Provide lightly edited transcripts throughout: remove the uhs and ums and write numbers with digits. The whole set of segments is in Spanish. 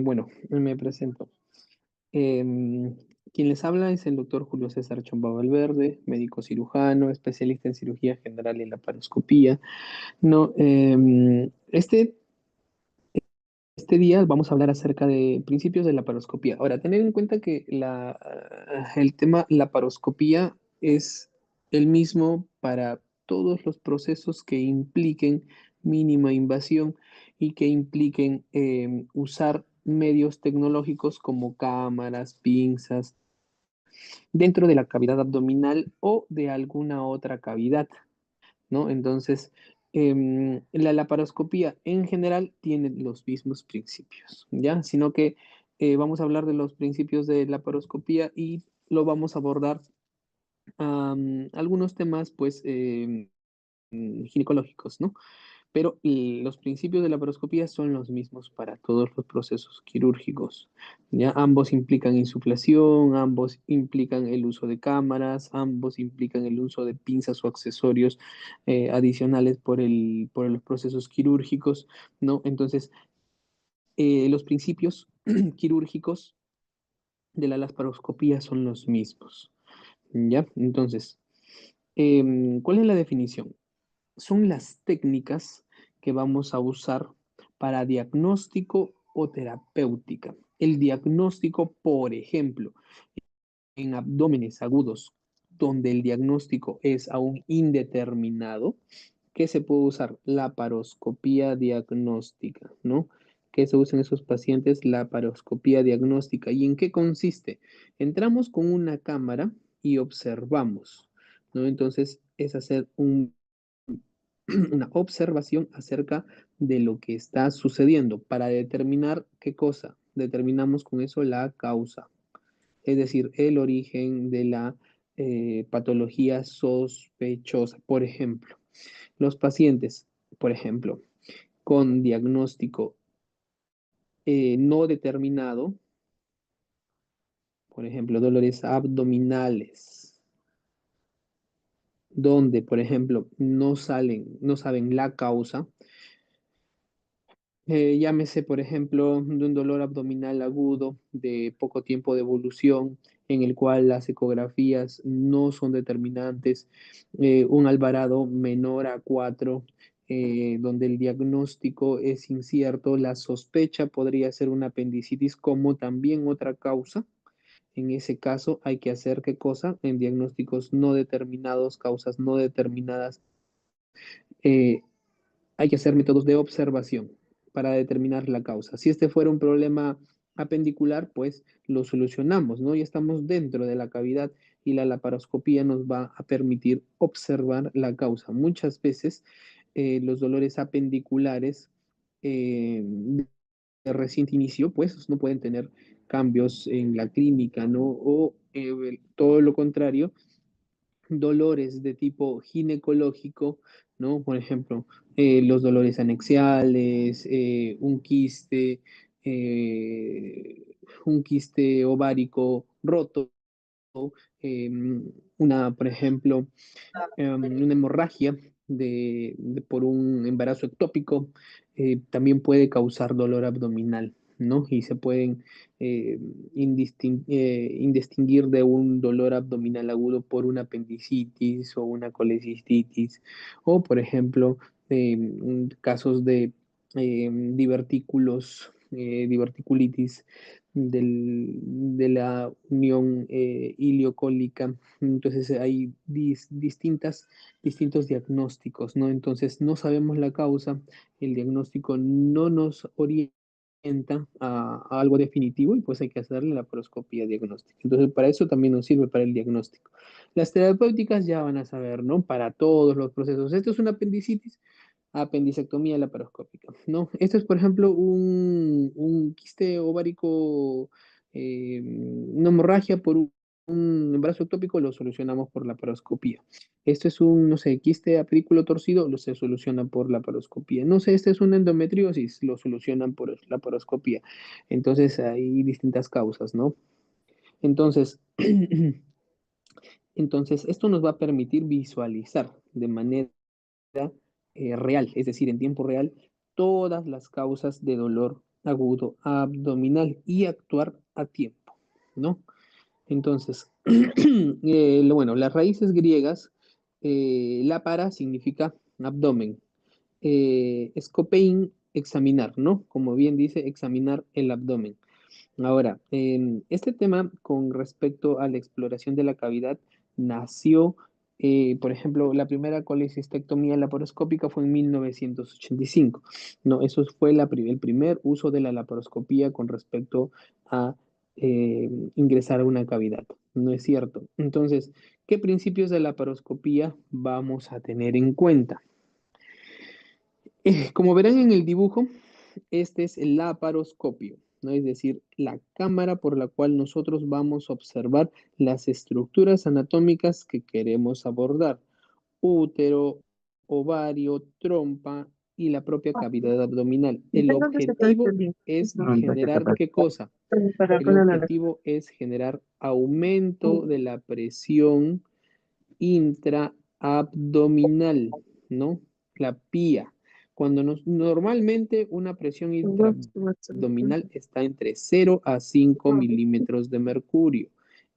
Bueno, me presento. Em, Quien les habla es el doctor Julio César Chomba Valverde, médico cirujano, especialista en cirugía general y laparoscopía. No, este día vamos a hablar acerca de principios de laparoscopía. Ahora, tener en cuenta que el tema laparoscopía es el mismo para todos los procesos que impliquen mínima invasión y que impliquen usar medios tecnológicos como cámaras, pinzas, dentro de la cavidad abdominal o de alguna otra cavidad, ¿no? Entonces, la laparoscopía en general tiene los mismos principios, ¿ya? Sino que vamos a hablar de los principios de laparoscopía y lo vamos a abordar algunos temas, pues, ginecológicos, ¿no? Pero los principios de la laparoscopía son los mismos para todos los procesos quirúrgicos. ¿Ya? Ambos implican insuflación, ambos implican el uso de cámaras, ambos implican el uso de pinzas o accesorios adicionales por los procesos quirúrgicos, ¿no? Entonces, los principios quirúrgicos de la laparoscopía son los mismos. ¿Ya? Entonces, ¿cuál es la definición? Son las técnicas que vamos a usar para diagnóstico o terapéutica. El diagnóstico, por ejemplo, en abdómenes agudos, donde el diagnóstico es aún indeterminado, ¿qué se puede usar? Laparoscopía diagnóstica, ¿no? ¿Qué se usa en esos pacientes? Laparoscopía diagnóstica. ¿Y en qué consiste? Entramos con una cámara y observamos, ¿no? Entonces es hacer una observación acerca de lo que está sucediendo para determinar qué cosa. Determinamos con eso la causa, es decir, el origen de la patología sospechosa. Por ejemplo, los pacientes, por ejemplo, con diagnóstico no determinado, por ejemplo, dolores abdominales, donde, por ejemplo, no saben la causa. Llámese, por ejemplo, de un dolor abdominal agudo de poco tiempo de evolución, en el cual las ecografías no son determinantes, un alvarado menor a 4, donde el diagnóstico es incierto, la sospecha podría ser una apendicitis como también otra causa. En ese caso hay que hacer qué cosa en diagnósticos no determinados, causas no determinadas. eh, Hay que hacer métodos de observación para determinar la causa. Si este fuera un problema apendicular, pues lo solucionamos, ¿no? Ya estamos dentro de la cavidad y la laparoscopía nos va a permitir observar la causa. Muchas veces los dolores apendiculares de reciente inicio, pues no pueden tener cambios en la clínica, ¿no? O todo lo contrario, dolores de tipo ginecológico, ¿no? Por ejemplo, los dolores anexiales, un quiste ovárico roto, eh, por ejemplo, una hemorragia por un embarazo ectópico, también puede causar dolor abdominal, ¿no? Y se pueden indistinguir de un dolor abdominal agudo por una apendicitis o una colecistitis, o por ejemplo, casos de diverticulitis de la unión ileocólica. Entonces hay distintos diagnósticos, ¿no? Entonces no sabemos la causa, el diagnóstico no nos orienta a algo definitivo y pues hay que hacerle la laparoscopía diagnóstica. Entonces para eso también nos sirve para el diagnóstico. Las terapéuticas ya van a saber, ¿no? Para todos los procesos. Esto es una apendicitis, apendicectomía laparoscópica, ¿no? Esto es, por ejemplo, un quiste ovárico, una hemorragia por un embarazo ectópico, lo solucionamos por laparoscopía. Esto es un, no sé, quiste aprículo torcido, lo se soluciona por laparoscopía. No sé, este es una endometriosis, lo solucionan por laparoscopía. Entonces hay distintas causas, ¿no? Entonces, entonces esto nos va a permitir visualizar de manera real, es decir, en tiempo real, todas las causas de dolor agudo abdominal y actuar a tiempo, ¿no? Entonces, bueno, las raíces griegas, lápara significa abdomen, escopein, examinar, ¿no? Como bien dice, examinar el abdomen. Ahora, este tema con respecto a la exploración de la cavidad nació, por ejemplo, la primera colecistectomía laparoscópica fue en 1985. No, eso fue el primer uso de la laparoscopía con respecto a ingresar a una cavidad. ¿No es cierto? Entonces, ¿qué principios de la laparoscopía vamos a tener en cuenta? Como verán en el dibujo, este es el laparoscopio, ¿no? Es decir, la cámara por la cual nosotros vamos a observar las estructuras anatómicas que queremos abordar: útero, ovario, trompa y la propia cavidad abdominal. El Depende dónde se quede este objetivo link. es No, generar ¿qué cosa? para El ponerlo a la... objetivo es generar aumento de la presión intraabdominal, ¿no? La PIA. Normalmente una presión intraabdominal está entre 0 a 5 milímetros de mercurio.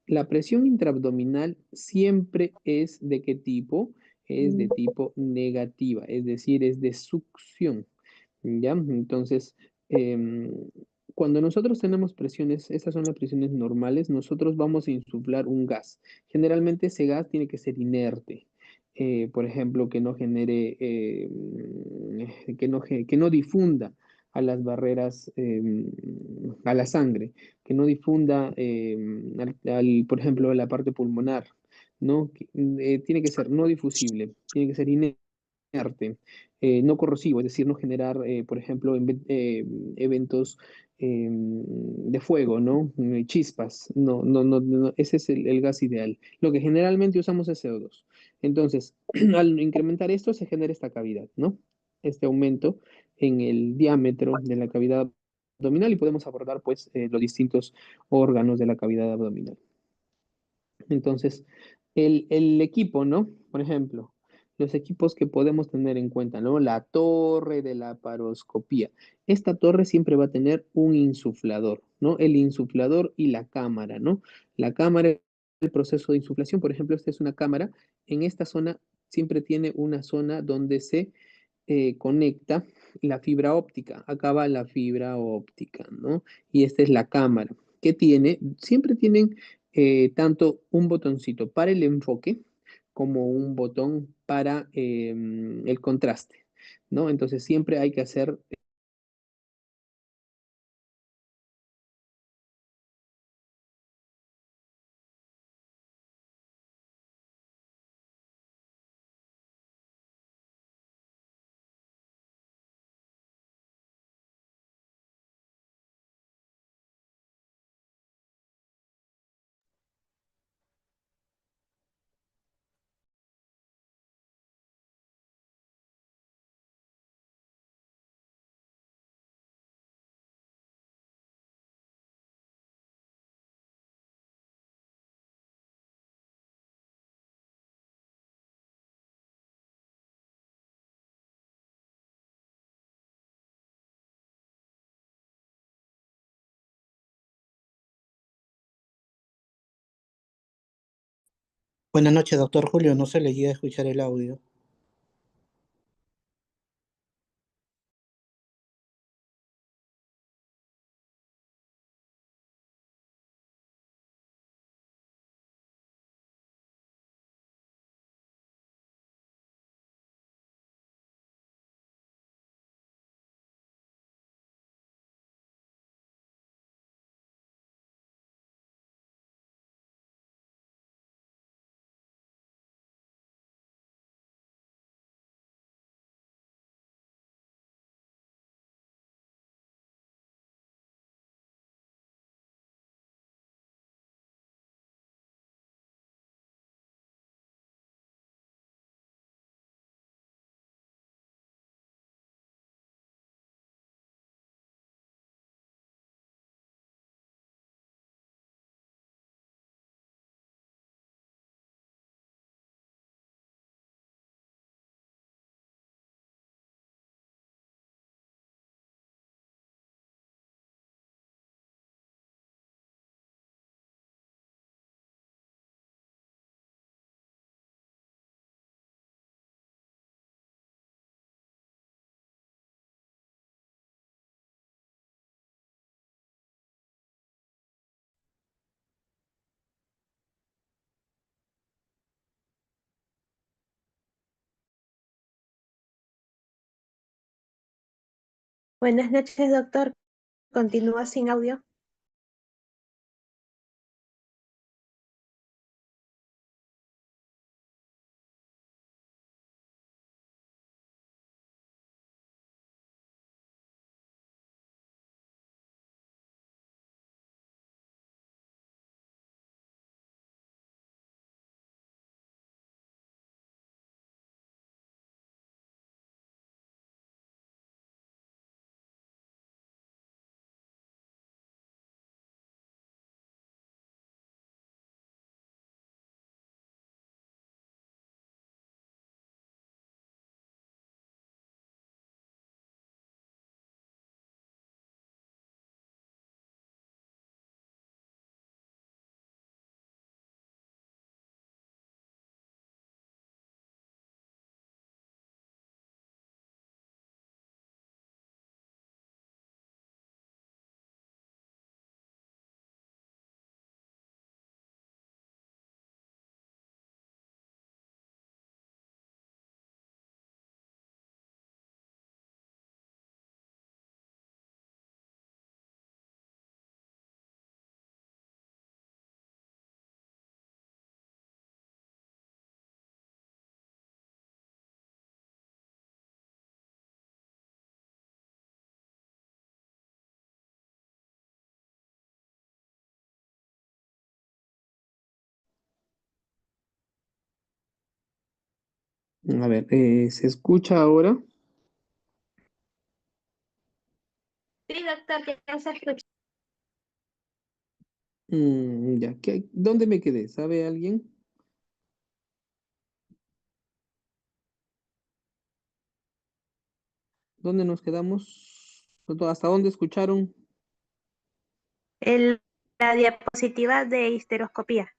La presión intraabdominal siempre es ¿de qué tipo? Es de tipo negativa, es decir, es de succión. ¿Ya? Entonces, em, cuando nosotros tenemos presiones, estas son las presiones normales, nosotros vamos a insuflar un gas. Generalmente ese gas tiene que ser inerte. Por ejemplo, que no genere, que no difunda a las barreras, a la sangre, que no difunda, por ejemplo, a la parte pulmonar, ¿no? Tiene que ser no difusible, tiene que ser inerte, no corrosivo, es decir, no generar, por ejemplo, eventos de fuego, ¿no? Chispas, ese es el gas ideal. Lo que generalmente usamos es CO2. Entonces, al incrementar esto, se genera esta cavidad, ¿no? Este aumento en el diámetro de la cavidad abdominal y podemos abordar, pues, los distintos órganos de la cavidad abdominal. Entonces, el equipo, ¿no? Por ejemplo, los equipos que podemos tener en cuenta, ¿no? La torre de la paroscopía. Esta torre siempre va a tener un insuflador, ¿no? El insuflador y la cámara, ¿no? La cámara, el proceso de insuflación, por ejemplo, esta es una cámara. En esta zona siempre tiene una zona donde se conecta la fibra óptica. Acá va la fibra óptica, ¿no? Y esta es la cámara. ¿Qué tiene? Siempre tienen tanto un botoncito para el enfoque como un botón para el contraste, ¿no? Entonces siempre hay que hacer Buenas noches, doctor Julio. No se le llega a escuchar el audio. Buenas noches, doctor. Continúa sin audio. A ver, ¿se escucha ahora? Sí, doctor, ya se escucha. Ya, ¿dónde me quedé? ¿Sabe alguien? ¿Dónde nos quedamos? ¿Hasta dónde escucharon? La diapositiva de histeroscopía.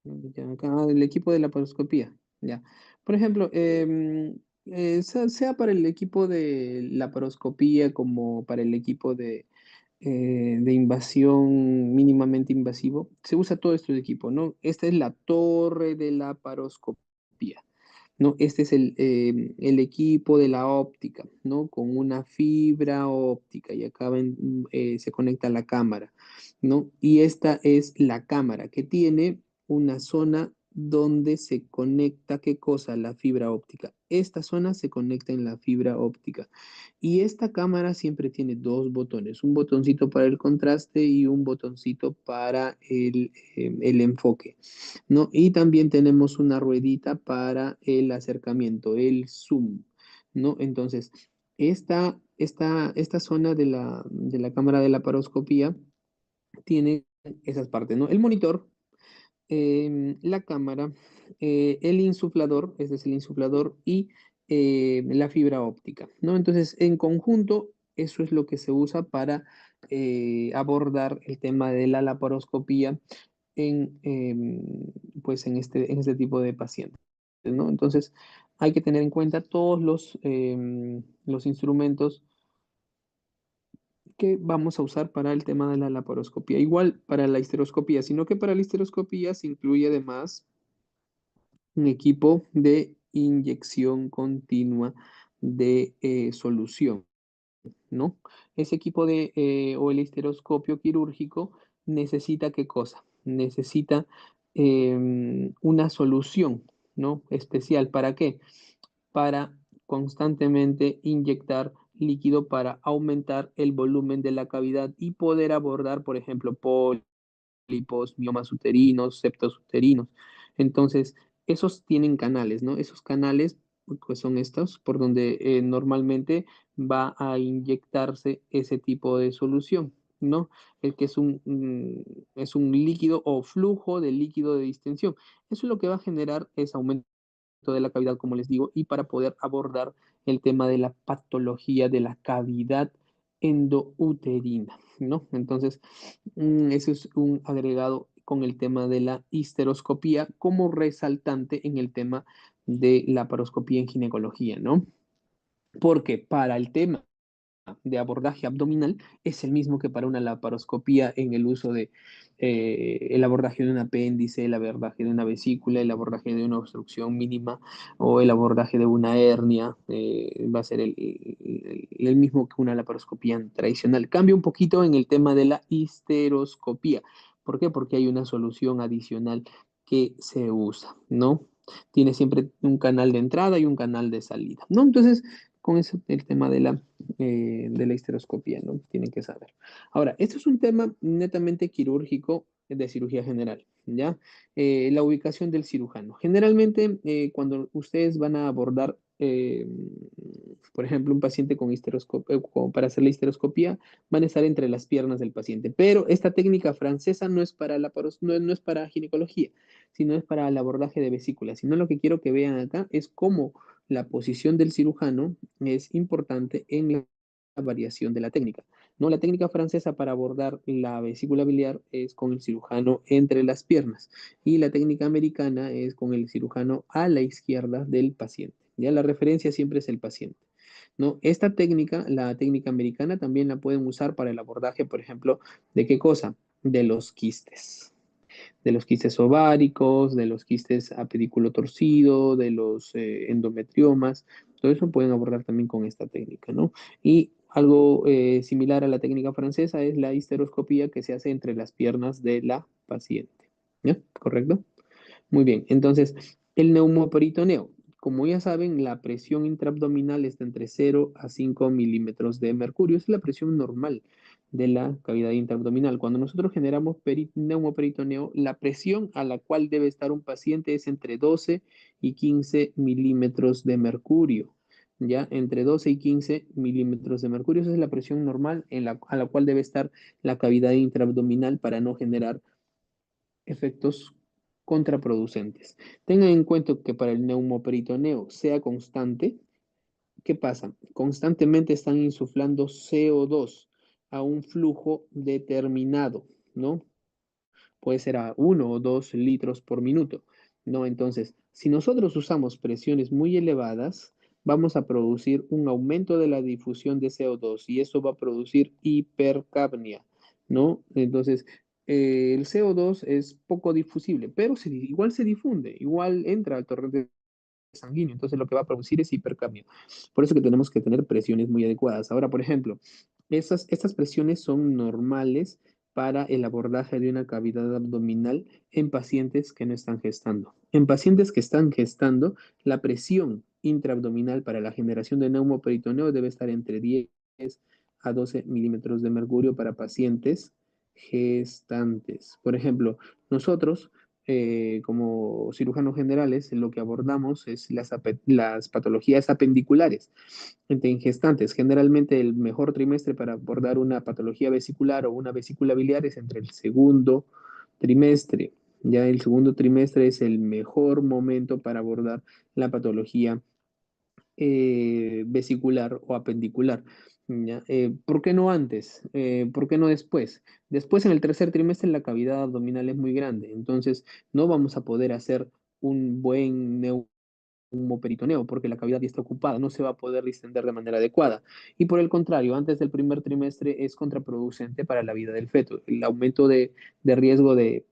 Ya, acá, el equipo de laparoscopía. Ya. Por ejemplo, sea para el equipo de laparoscopía como para el equipo de invasión mínimamente invasivo, se usa todo esto de equipo, ¿no? Esta es la torre de laparoscopía. ¿No? Este es el equipo de la óptica, ¿no? Con una fibra óptica y acá se conecta la cámara, ¿no? Y esta es la cámara que tiene una zona donde se conecta, ¿qué cosa? La fibra óptica. Esta zona se conecta en la fibra óptica. Y esta cámara siempre tiene dos botones, un botoncito para el contraste y un botoncito para el enfoque. ¿No? Y también tenemos una ruedita para el acercamiento, el zoom, ¿no? Entonces, esta zona de la cámara de la paroscopía tiene esas partes, ¿no? El monitor, la cámara, el insuflador, ese es el insuflador, y la fibra óptica, ¿no? Entonces, en conjunto, eso es lo que se usa para abordar el tema de la laparoscopía pues en este tipo de pacientes, ¿no? Entonces, hay que tener en cuenta todos los instrumentos que vamos a usar para el tema de la laparoscopía. Igual para la histeroscopía, sino que para la histeroscopía se incluye además un equipo de inyección continua de solución, ¿no? Ese equipo o el histeroscopio quirúrgico necesita ¿qué cosa? Necesita una solución, ¿no? Especial. ¿Para qué? Para constantemente inyectar líquido para aumentar el volumen de la cavidad y poder abordar, por ejemplo, pólipos, miomas uterinos, septos uterinos. Entonces, esos tienen canales, ¿no? Esos canales, pues son estos, por donde normalmente va a inyectarse ese tipo de solución, ¿no? El que es un líquido o flujo de líquido de distensión. Eso es lo que va a generar ese aumento de la cavidad, como les digo, y para poder abordar el tema de la patología de la cavidad endouterina, ¿no? Entonces, eso es un agregado con el tema de la histeroscopía como resaltante en el tema de la paroscopía en ginecología, ¿no? Porque para el tema de abordaje abdominal es el mismo que para una laparoscopía en el uso de el abordaje de un apéndice, el abordaje de una vesícula, el abordaje de una obstrucción mínima o el abordaje de una hernia. Va a ser el mismo que una laparoscopía tradicional. Cambia un poquito en el tema de la histeroscopía. ¿Por qué? Porque hay una solución adicional que se usa, ¿no? Tiene siempre un canal de entrada y un canal de salida, ¿no? Entonces, con eso el tema de la histeroscopía, ¿no? Tienen que saber. Ahora, esto es un tema netamente quirúrgico de cirugía general, ¿ya? La ubicación del cirujano. Generalmente, cuando ustedes van a abordar, por ejemplo, un paciente con histeroscopia, para hacer la histeroscopía, van a estar entre las piernas del paciente. Pero esta técnica francesa no es para no es para ginecología, sino es para el abordaje de vesículas. Sino lo que quiero que vean acá es cómo la posición del cirujano es importante en la variación de la técnica. ¿No? La técnica francesa para abordar la vesícula biliar es con el cirujano entre las piernas y la técnica americana es con el cirujano a la izquierda del paciente. Ya la referencia siempre es el paciente. ¿No? Esta técnica, la técnica americana, también la pueden usar para el abordaje, por ejemplo, ¿de qué cosa? De los quistes ováricos, de los quistes a pedículo torcido, de los endometriomas, todo eso pueden abordar también con esta técnica, ¿no? Y algo similar a la técnica francesa es la histeroscopía que se hace entre las piernas de la paciente, ¿ya? ¿Correcto? Muy bien, entonces, el neumoperitoneo. Como ya saben, la presión intraabdominal está entre 0 a 5 milímetros de mercurio. Es la presión normal de la cavidad intraabdominal. Cuando nosotros generamos neumoperitoneo, la presión a la cual debe estar un paciente es entre 12 y 15 milímetros de mercurio. ¿Ya? Entre 12 y 15 milímetros de mercurio. Esa es la presión normal a la cual debe estar la cavidad intraabdominal para no generar efectos contraproducentes. Tengan en cuenta que para el neumoperitoneo sea constante, ¿qué pasa? Constantemente están insuflando CO2 a un flujo determinado, ¿no? Puede ser a 1 o 2 litros por minuto, ¿no? Entonces, si nosotros usamos presiones muy elevadas, vamos a producir un aumento de la difusión de CO2 y eso va a producir hipercapnia, ¿no? Entonces, el CO2 es poco difusible, pero igual se difunde, igual entra al torrente sanguíneo, entonces lo que va a producir es hipercapnia. Por eso que tenemos que tener presiones muy adecuadas. Ahora, por ejemplo, estas presiones son normales para el abordaje de una cavidad abdominal en pacientes que no están gestando. En pacientes que están gestando, la presión intraabdominal para la generación de neumoperitoneo debe estar entre 10 a 12 milímetros de mercurio para pacientes gestantes. Por ejemplo, nosotros como cirujanos generales, lo que abordamos es las patologías apendiculares en gestantes. Generalmente el mejor trimestre para abordar una patología vesicular o una vesícula biliar es entre el segundo trimestre. Ya el segundo trimestre es el mejor momento para abordar la patología vesicular o apendicular. ¿Ya? ¿Por qué no antes? ¿Por qué no después? Después, en el tercer trimestre, la cavidad abdominal es muy grande, entonces no vamos a poder hacer un buen neumoperitoneo porque la cavidad ya está ocupada, no se va a poder distender de manera adecuada. Y por el contrario, antes del primer trimestre es contraproducente para la vida del feto. El aumento de riesgo de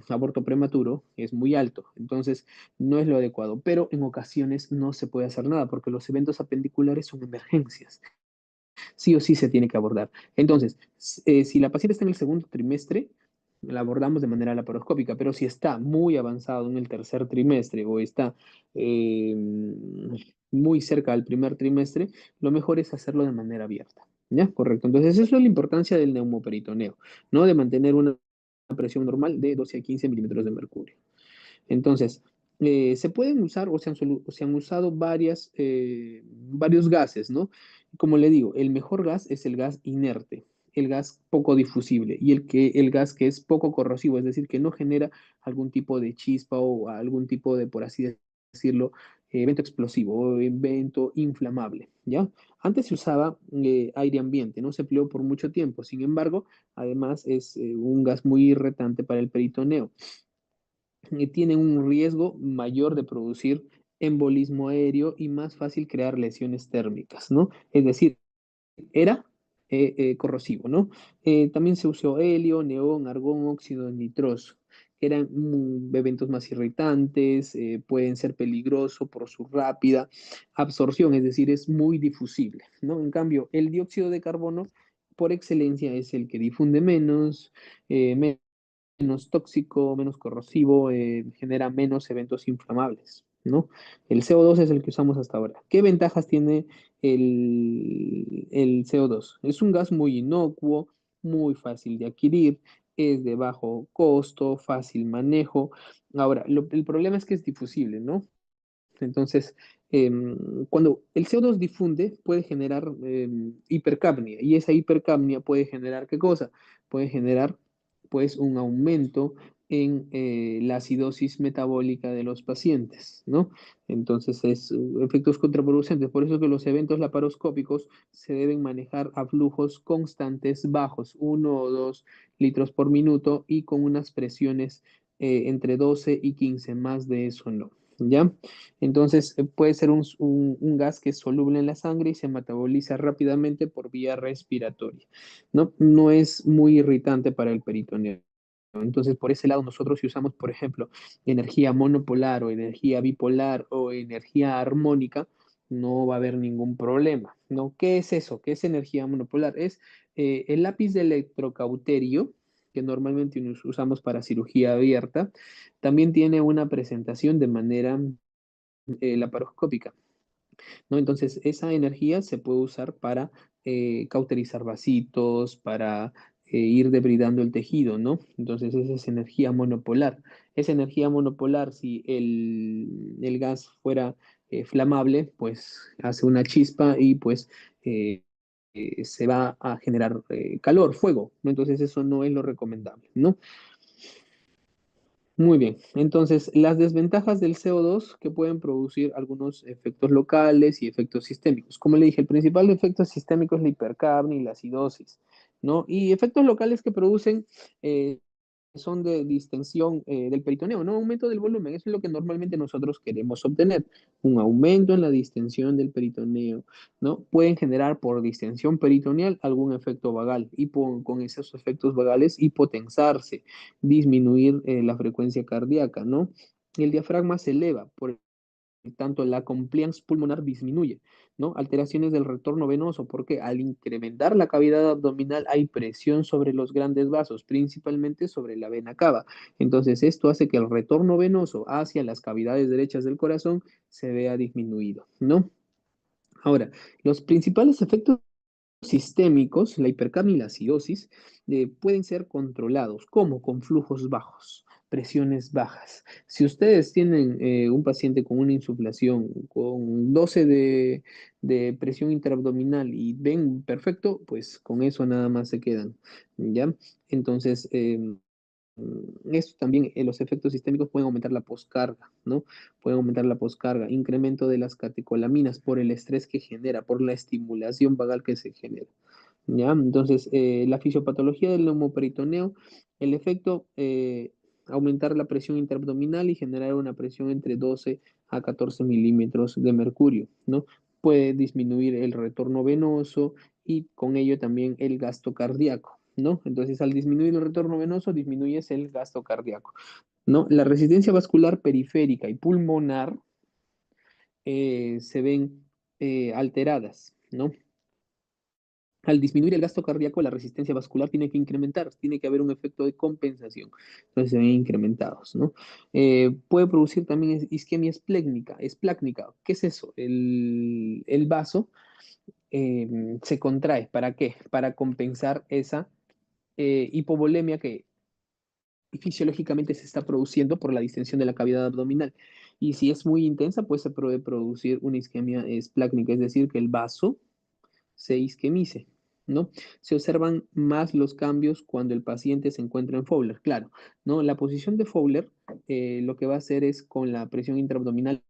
aborto prematuro es muy alto, entonces no es lo adecuado, pero en ocasiones no se puede hacer nada porque los eventos apendiculares son emergencias. Sí o sí se tiene que abordar. Entonces, si la paciente está en el segundo trimestre, la abordamos de manera laparoscópica, pero si está muy avanzado en el tercer trimestre o está eh, muy cerca del primer trimestre, lo mejor es hacerlo de manera abierta. ¿Ya? Correcto. Entonces, eso es la importancia del neumoperitoneo, ¿no? De mantener una presión normal de 12 a 15 milímetros de mercurio. Entonces, se pueden usar o se han usado varios gases, ¿no? Como le digo, el mejor gas es el gas inerte, el gas poco difusible y el gas que es poco corrosivo, es decir, que no genera algún tipo de chispa o algún tipo de, por así decirlo, evento explosivo o evento inflamable, ¿ya? Antes se usaba aire ambiente, no se empleó por mucho tiempo, sin embargo, además es un gas muy irritante para el peritoneo tienen un riesgo mayor de producir embolismo aéreo y más fácil crear lesiones térmicas, ¿no? Es decir, era corrosivo, ¿no? También se usó helio, neón, argón, óxido nitroso, que eran eventos más irritantes, pueden ser peligrosos por su rápida absorción, es decir, es muy difusible, ¿no? En cambio, el dióxido de carbono, por excelencia, es el que difunde menos, menos tóxico, menos corrosivo, genera menos eventos inflamables, ¿no? El CO2 es el que usamos hasta ahora. ¿Qué ventajas tiene el CO2? Es un gas muy inocuo, muy fácil de adquirir, es de bajo costo, fácil manejo. Ahora, el problema es que es difusible, ¿no? Entonces, cuando el CO2 difunde, puede generar hipercapnia, y esa hipercapnia puede generar ¿qué cosa? Puede generar, pues, un aumento en la acidosis metabólica de los pacientes, ¿no? Entonces, es efectos contraproducentes. Por eso que los eventos laparoscópicos se deben manejar a flujos constantes bajos, 1 o 2 litros por minuto, y con unas presiones entre 12 y 15, más de eso no. ¿Ya? Entonces, puede ser un gas que es soluble en la sangre y se metaboliza rápidamente por vía respiratoria, ¿no? No es muy irritante para el peritoneo. Entonces, por ese lado, nosotros si usamos, por ejemplo, energía monopolar o energía bipolar o energía armónica, no va a haber ningún problema, ¿no? ¿Qué es eso? ¿Qué es energía monopolar? Es el lápiz de electrocauterio, que normalmente usamos para cirugía abierta, también tiene una presentación de manera laparoscópica, ¿no? Entonces, esa energía se puede usar para cauterizar vasitos, para ir debridando el tejido, ¿no? Entonces, esa es energía monopolar. Esa energía monopolar, si el gas fuera flamable, pues hace una chispa y pues se va a generar calor, fuego, ¿no? Entonces, eso no es lo recomendable, ¿no? Muy bien, entonces las desventajas del CO2 que pueden producir algunos efectos locales y efectos sistémicos. Como le dije, el principal efecto sistémico es la hipercapnia y la acidosis, ¿no? Y efectos locales que producen son de distensión del peritoneo, no aumento del volumen. Eso es lo que normalmente nosotros queremos obtener, un aumento en la distensión del peritoneo, ¿no? Pueden generar por distensión peritoneal algún efecto vagal y con esos efectos vagales hipotensarse, disminuir la frecuencia cardíaca, ¿no? El diafragma se eleva, por tanto la compliance pulmonar disminuye, ¿no? Alteraciones del retorno venoso, porque al incrementar la cavidad abdominal hay presión sobre los grandes vasos, principalmente sobre la vena cava. Entonces esto hace que el retorno venoso hacia las cavidades derechas del corazón se vea disminuido, ¿no? Ahora, los principales efectos sistémicos, la hipercapnia y la acidosis, pueden ser controlados, como con flujos bajos, presiones bajas. Si ustedes tienen un paciente con una insuflación, con 12 de presión intraabdominal y ven perfecto, pues con eso nada más se quedan, ¿ya? Entonces, esto también, los efectos sistémicos pueden aumentar la poscarga, ¿no? Pueden aumentar la poscarga, incremento de las catecolaminas por el estrés que genera, por la estimulación vagal que se genera. ¿Ya? Entonces, la fisiopatología del neumoperitoneo, el efecto, aumentar la presión interabdominal y generar una presión entre 12 a 14 milímetros de mercurio, ¿no? Puede disminuir el retorno venoso y con ello también el gasto cardíaco, ¿no? Entonces, al disminuir el retorno venoso, disminuyes el gasto cardíaco, ¿no? La resistencia vascular periférica y pulmonar se ven alteradas, ¿no? Al disminuir el gasto cardíaco, la resistencia vascular tiene que incrementar, tiene que haber un efecto de compensación. Entonces se ven incrementados, ¿no? Puede producir también isquemia esplácnica. ¿Qué es eso? El vaso se contrae. ¿Para qué? Para compensar esa hipovolemia que fisiológicamente se está produciendo por la distensión de la cavidad abdominal. Y si es muy intensa, pues se puede producir una isquemia esplácnica, es decir, que el vaso se isquemice, ¿no? Se observan más los cambios cuando el paciente se encuentra en Fowler, claro, ¿no? La posición de Fowler lo que va a hacer es con la presión intraabdominal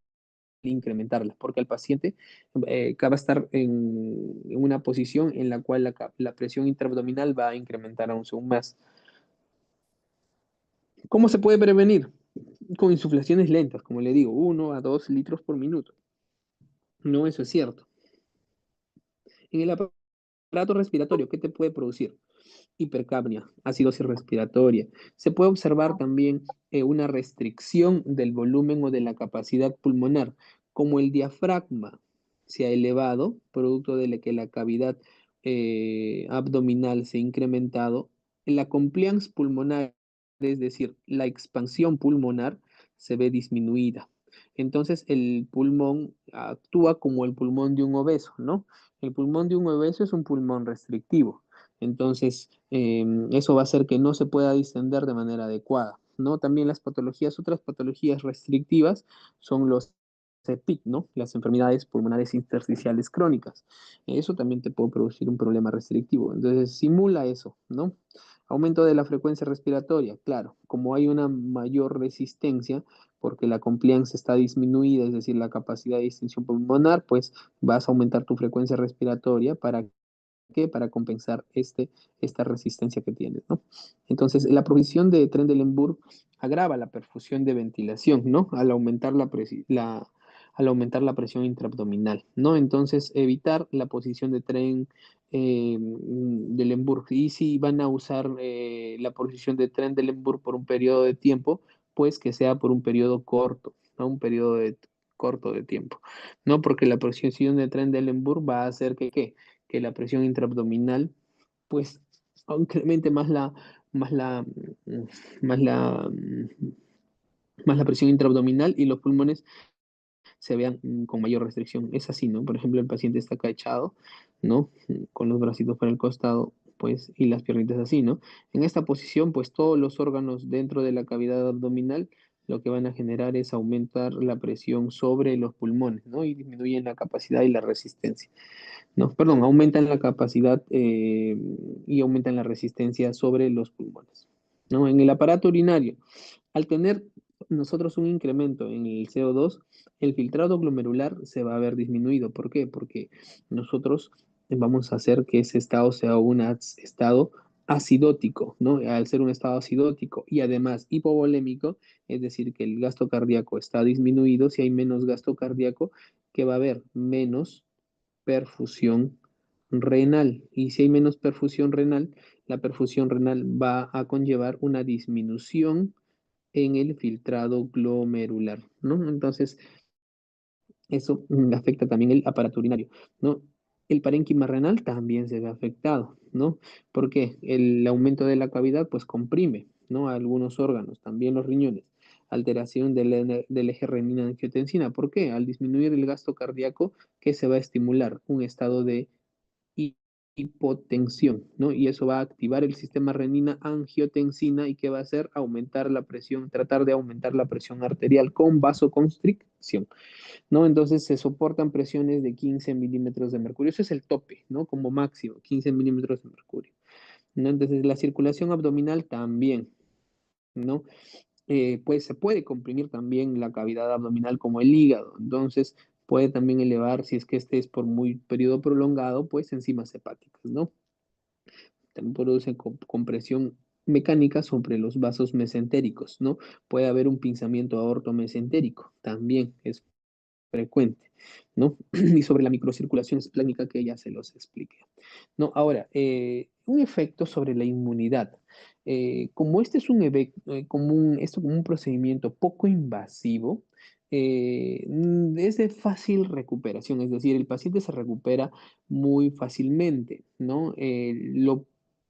incrementarla, porque el paciente va a estar en una posición en la cual la presión intraabdominal va a incrementar aún más. ¿Cómo se puede prevenir? Con insuflaciones lentas, como le digo, 1 a 2 litros por minuto. No, eso es cierto. En el aparato respiratorio, ¿qué te puede producir? Hipercapnia, acidosis respiratoria. Se puede observar también una restricción del volumen o de la capacidad pulmonar, como el diafragma se ha elevado, producto de que la cavidad abdominal se ha incrementado, la compliance pulmonar, es decir, la expansión pulmonar, se ve disminuida. Entonces el pulmón actúa como el pulmón de un obeso, ¿no? El pulmón de un obeso es un pulmón restrictivo. Entonces, eso va a hacer que no se pueda distender de manera adecuada, ¿no? También las patologías, otras patologías restrictivas son los EPIC, ¿no? Las enfermedades pulmonares intersticiales crónicas. Eso también te puede producir un problema restrictivo. Entonces, simula eso, ¿no? Aumento de la frecuencia respiratoria, claro, como hay una mayor resistencia, porque la compliance está disminuida, es decir, la capacidad de distensión pulmonar, pues vas a aumentar tu frecuencia respiratoria para ¿qué? Para compensar esta resistencia que tienes, ¿no? Entonces, la provisión de Trendelenburg agrava la perfusión de ventilación, ¿no? Al aumentar la presión intraabdominal, ¿no? Entonces, evitar la posición de tren de Lemburg. Y si van a usar la posición de tren de Lemburg por un periodo de tiempo, pues que sea por un periodo corto, ¿no? Un periodo corto de tiempo, ¿no? Porque la posición de tren de Lemburg va a hacer que, ¿qué? Que la presión intraabdominal, pues, incremente más la, más la, más la presión intraabdominal y los pulmones se vean con mayor restricción. Es así, ¿no? Por ejemplo, el paciente está acá echado, ¿no? Con los bracitos para el costado, pues, y las piernitas así, ¿no? En esta posición, pues, todos los órganos dentro de la cavidad abdominal lo que van a generar es aumentar la presión sobre los pulmones, ¿no? Y disminuyen la capacidad y la resistencia. No, perdón, aumentan la capacidad y aumentan la resistencia sobre los pulmones. ¿No? En el aparato urinario, al tener nosotros un incremento en el CO2, el filtrado glomerular se va a ver disminuido. ¿Por qué? Porque nosotros vamos a hacer que ese estado sea un estado acidótico, ¿no? Al ser un estado acidótico y además hipovolémico, es decir, que el gasto cardíaco está disminuido, si hay menos gasto cardíaco, que va a haber menos perfusión renal. Y si hay menos perfusión renal, la perfusión renal va a conllevar una disminución en el filtrado glomerular, ¿no? Entonces, eso afecta también el aparato urinario, ¿no? El parénquima renal también se ve afectado, ¿no? Porque el aumento de la cavidad, pues comprime, ¿no? A algunos órganos, también los riñones. Alteración del eje renina-angiotensina. ¿Por qué? Al disminuir el gasto cardíaco, ¿qué se va a estimular? Un estado de hipotensión, ¿no? Y eso va a activar el sistema renina-angiotensina y ¿qué va a hacer? Aumentar la presión, tratar de aumentar la presión arterial con vasoconstricción, ¿no? Entonces se soportan presiones de 15 milímetros de mercurio. Eso es el tope, ¿no? Como máximo, 15 milímetros de mercurio, ¿no? Entonces la circulación abdominal también, ¿no? Pues se puede comprimir también la cavidad abdominal como el hígado. Entonces puede también elevar, si es que este es por muy periodo prolongado, pues enzimas hepáticas, ¿no? También produce compresión mecánica sobre los vasos mesentéricos, ¿no? Puede haber un pinzamiento aorto mesentérico, también es frecuente, ¿no? Y sobre la microcirculación esplánica que ya se los expliqué, ¿no? Ahora, un efecto sobre la inmunidad. Como este es esto como un procedimiento poco invasivo, es de fácil recuperación, es decir, el paciente se recupera muy fácilmente, ¿no? Lo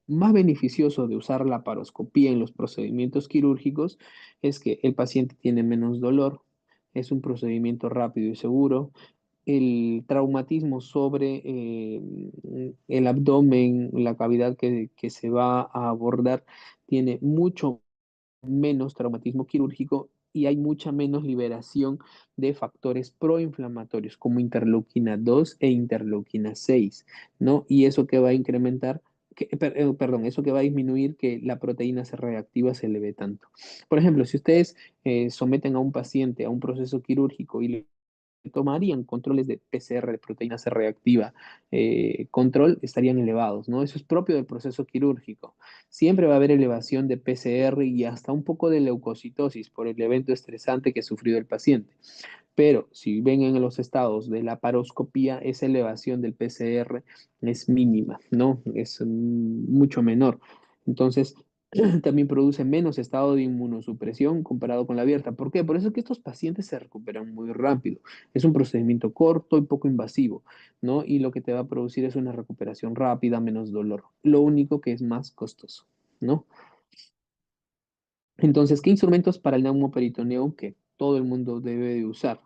más beneficioso de usar la paroscopía en los procedimientos quirúrgicos es que el paciente tiene menos dolor, es un procedimiento rápido y seguro. El traumatismo sobre el abdomen, la cavidad que se va a abordar, tiene mucho menos traumatismo quirúrgico y hay mucha menos liberación de factores proinflamatorios como interleuquina 2 e interleuquina 6, ¿no? Y eso que va a incrementar, perdón, eso que va a disminuir que la proteína C reactiva se eleve tanto. Por ejemplo, si ustedes someten a un paciente a un proceso quirúrgico y le tomarían controles de PCR, de proteína C reactiva, control, estarían elevados, ¿no? Eso es propio del proceso quirúrgico. Siempre va a haber elevación de PCR y hasta un poco de leucocitosis por el evento estresante que ha sufrido el paciente. Pero si ven en los estados de la paroscopía, esa elevación del PCR es mínima, ¿no? Es mucho menor. Entonces, también produce menos estado de inmunosupresión comparado con la abierta. ¿Por qué? Por eso es que estos pacientes se recuperan muy rápido. Es un procedimiento corto y poco invasivo, ¿no? Y lo que te va a producir es una recuperación rápida, menos dolor. Lo único que es más costoso, ¿no? Entonces, ¿qué instrumentos para el neumoperitoneo que todo el mundo debe de usar?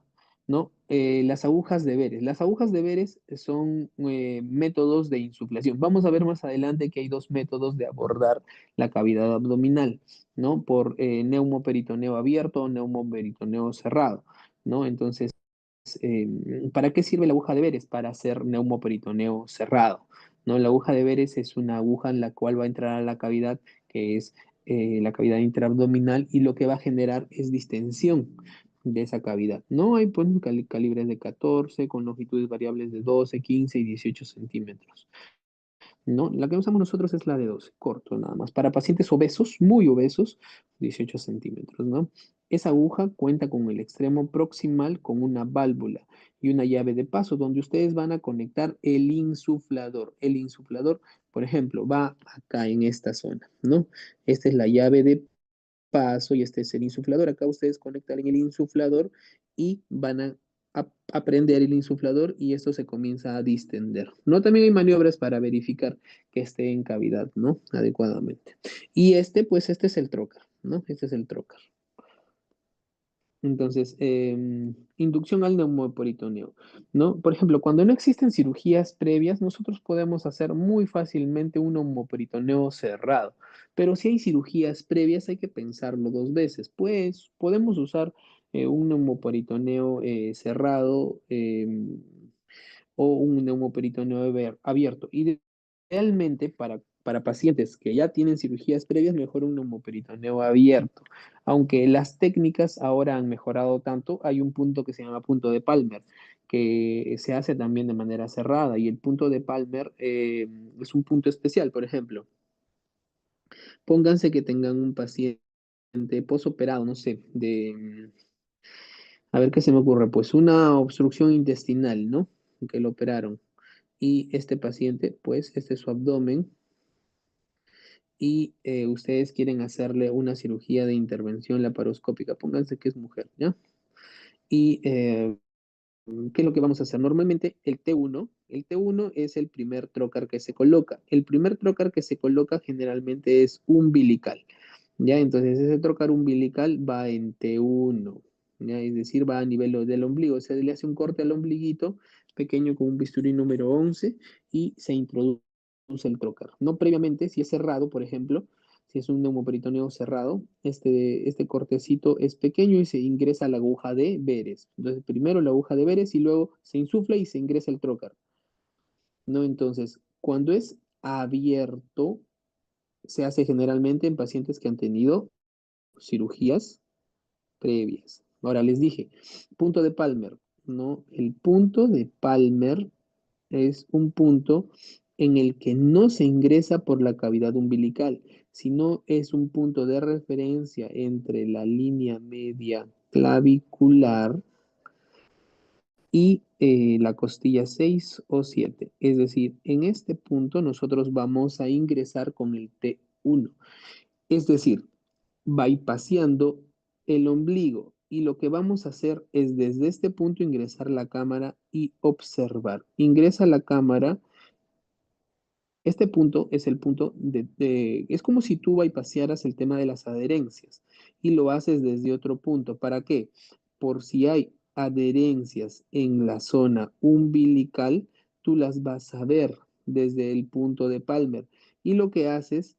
¿No? Las agujas de Veres. Las agujas de Veres son métodos de insuflación. Vamos a ver más adelante que hay dos métodos de abordar la cavidad abdominal, ¿no? Por neumoperitoneo abierto o neumoperitoneo cerrado, ¿no? Entonces, ¿para qué sirve la aguja de Veres? Para hacer neumoperitoneo cerrado, ¿no? La aguja de Veres es una aguja en la cual va a entrar a la cavidad que es la cavidad intraabdominal y lo que va a generar es distensión de esa cavidad. No hay pues, calibres de 14 con longitudes variables de 12, 15 y 18 centímetros. No, la que usamos nosotros es la de 12, corto nada más. Para pacientes obesos, muy obesos, 18 centímetros, ¿no? Esa aguja cuenta con el extremo proximal con una válvula y una llave de paso donde ustedes van a conectar el insuflador. El insuflador, por ejemplo, va acá en esta zona, ¿no? Esta es la llave de paso y este es el insuflador. Acá ustedes conectan el insuflador y van a prender el insuflador y esto se comienza a distender. No, también hay maniobras para verificar que esté en cavidad, ¿no? Adecuadamente. Y pues este es el trocar, ¿no? Este es el trocar. Entonces, inducción al neumoperitoneo, ¿no? Por ejemplo, cuando no existen cirugías previas, nosotros podemos hacer muy fácilmente un neumoperitoneo cerrado, pero si hay cirugías previas hay que pensarlo dos veces, pues podemos usar un neumoperitoneo cerrado o un neumoperitoneo abierto. Idealmente, para pacientes que ya tienen cirugías previas, mejor un neumoperitoneo abierto. Aunque las técnicas ahora han mejorado tanto, hay un punto que se llama punto de Palmer, que se hace también de manera cerrada. Y el punto de Palmer es un punto especial. Por ejemplo, pónganse que tengan un paciente posoperado, no sé, a ver qué se me ocurre, pues una obstrucción intestinal, ¿no? Que lo operaron. Y este paciente, pues, este es su abdomen y ustedes quieren hacerle una cirugía de intervención laparoscópica. Pónganse que es mujer, ¿ya? Y ¿qué es lo que vamos a hacer? Normalmente el T1 es el primer trocar que se coloca. El primer trocar que se coloca generalmente es umbilical, ¿ya? Entonces ese trocar umbilical va en T1, ¿ya? Es decir, va a nivel del ombligo. Se le hace un corte al ombliguito pequeño con un bisturí número 11 y se introduce el trocar. No previamente, si es cerrado, por ejemplo, si es un neumoperitoneo cerrado, este cortecito es pequeño y se ingresa la aguja de Veres. Entonces, primero la aguja de Veres y luego se insufla y se ingresa el trocar, ¿no? Entonces, cuando es abierto, se hace generalmente en pacientes que han tenido cirugías previas. Ahora les dije, punto de Palmer, ¿no? El punto de Palmer es un punto en el que no se ingresa por la cavidad umbilical, sino es un punto de referencia entre la línea media clavicular y la costilla 6 o 7. Es decir, en este punto nosotros vamos a ingresar con el T1. Es decir, bypaseando el ombligo. Y lo que vamos a hacer es desde este punto ingresar la cámara y observar. Ingresa la cámara. Este punto es el punto es como si tú bypasearas el tema de las adherencias y lo haces desde otro punto. ¿Para qué? Por si hay adherencias en la zona umbilical, tú las vas a ver desde el punto de Palmer. Y lo que haces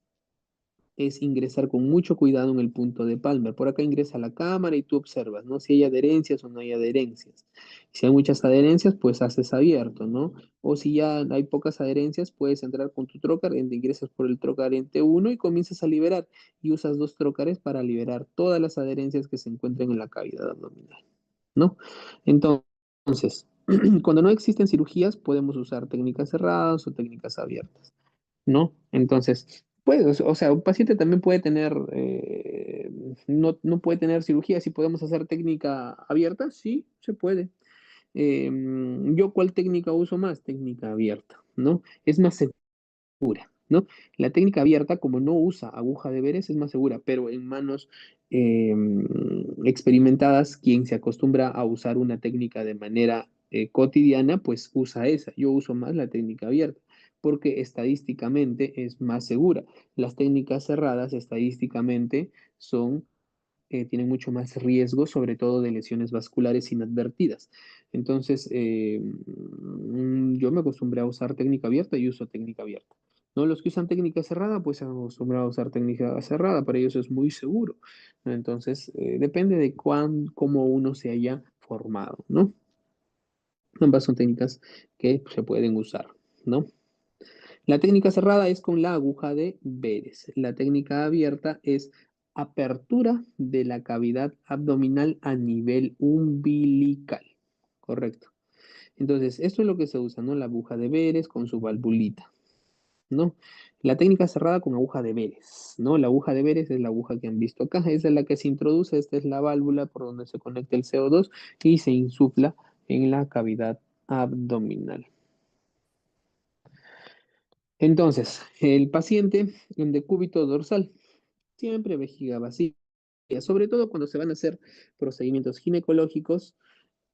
es ingresar con mucho cuidado en el punto de Palmer. Por acá ingresa la cámara y tú observas, ¿no? Si hay adherencias o no hay adherencias. Si hay muchas adherencias, pues haces abierto, ¿no? O si ya hay pocas adherencias, puedes entrar con tu trocar, ingresas por el trocar en T1 y comienzas a liberar. Y usas dos trocares para liberar todas las adherencias que se encuentren en la cavidad abdominal, ¿no? Entonces, cuando no existen cirugías, podemos usar técnicas cerradas o técnicas abiertas, ¿no? Entonces, Pues, o sea, un paciente también puede tener, no puede tener cirugía. Si podemos hacer técnica abierta, sí, se puede. ¿Yo cuál técnica uso más? Técnica abierta, ¿no? Es más segura, ¿no? La técnica abierta, como no usa aguja de veres, es más segura, pero en manos experimentadas, quien se acostumbra a usar una técnica de manera cotidiana, pues usa esa. Yo uso más la técnica abierta, porque estadísticamente es más segura. Las técnicas cerradas estadísticamente tienen mucho más riesgo, sobre todo de lesiones vasculares inadvertidas. Entonces, yo me acostumbré a usar técnica abierta y uso técnica abierta. ¿No? Los que usan técnica cerrada, pues se han acostumbrado a usar técnica cerrada, para ellos es muy seguro, ¿no? Entonces, depende de cómo uno se haya formado, ¿no? Ambas son técnicas que se pueden usar, ¿no? La técnica cerrada es con la aguja de Veres. La técnica abierta es apertura de la cavidad abdominal a nivel umbilical. Correcto. Entonces, esto es lo que se usa, ¿no? La aguja de Veres con su valvulita, ¿no? La técnica cerrada con aguja de Veres, ¿no? La aguja de Veres es la aguja que han visto acá, esa es la que se introduce, esta es la válvula por donde se conecta el CO2 y se insufla en la cavidad abdominal. Entonces, el paciente en decúbito dorsal, siempre vejiga vacía, sobre todo cuando se van a hacer procedimientos ginecológicos,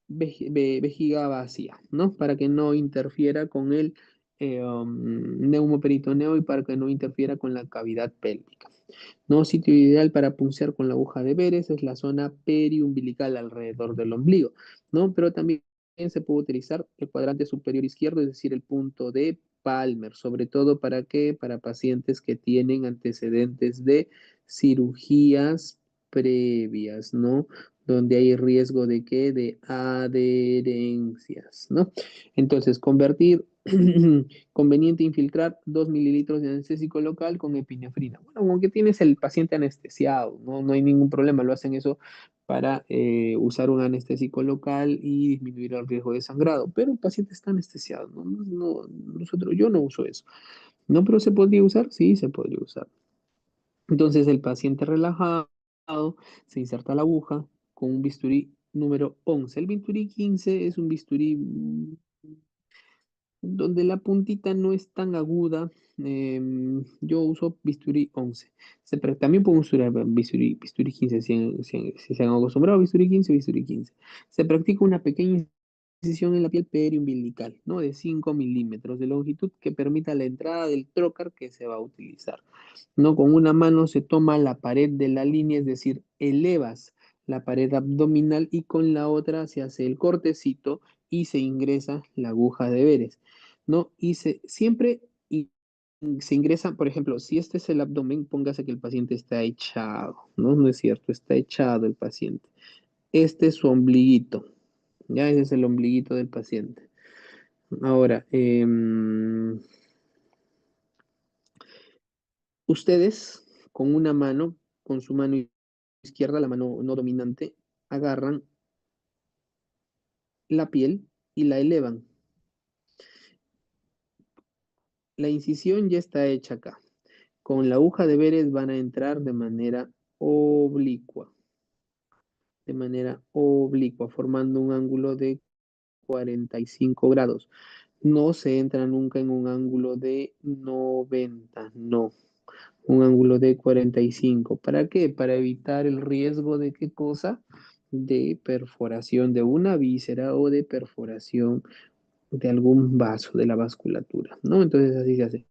vejiga vacía, ¿no? Para que no interfiera con el neumoperitoneo y para que no interfiera con la cavidad pélvica. ¿No? Sitio ideal para puncear con la aguja de Veres es la zona periumbilical alrededor del ombligo, ¿no? Pero también se puede utilizar el cuadrante superior izquierdo, es decir, el punto de Palmer, sobre todo para qué, para pacientes que tienen antecedentes de cirugías previas, ¿no? Donde hay riesgo de qué, de adherencias, ¿no? Entonces, convertir conveniente infiltrar 2 mililitros de anestésico local con epinefrina. Bueno, aunque tienes el paciente anestesiado, no hay ningún problema, lo hacen eso para usar un anestésico local y disminuir el riesgo de sangrado, pero el paciente está anestesiado, yo no uso eso. ¿No? Pero ¿se podría usar? Sí, se podría usar. Entonces el paciente relajado se inserta la aguja con un bisturí número 11. El bisturí 15 es un bisturí donde la puntita no es tan aguda. Yo uso bisturí 11. También puedo usar bisturí 15 si se han acostumbrado a bisturí 15 o bisturí 15. Se practica una pequeña incisión en la piel periumbilical, ¿no? De 5 milímetros de longitud que permita la entrada del trocar que se va a utilizar, ¿no? Con una mano se toma la pared de la línea, es decir, elevas la pared abdominal y con la otra se hace el cortecito y se ingresa la aguja de Veres, ¿no? Siempre se ingresa, por ejemplo, si este es el abdomen, póngase que el paciente está echado, ¿no? No es cierto, está echado el paciente. Este es su ombliguito, ya ese es el ombliguito del paciente. Ahora, ustedes con una mano, con su mano izquierda, la mano no dominante, agarran la piel y la elevan. La incisión ya está hecha acá. Con la aguja de Veres van a entrar de manera oblicua, formando un ángulo de 45 grados. No se entra nunca en un ángulo de 90, no, un ángulo de 45. ¿Para qué? Para evitar el riesgo de qué cosa? De perforación de una víscera o de perforación de algún vaso de la vasculatura, ¿no? Entonces así se hace.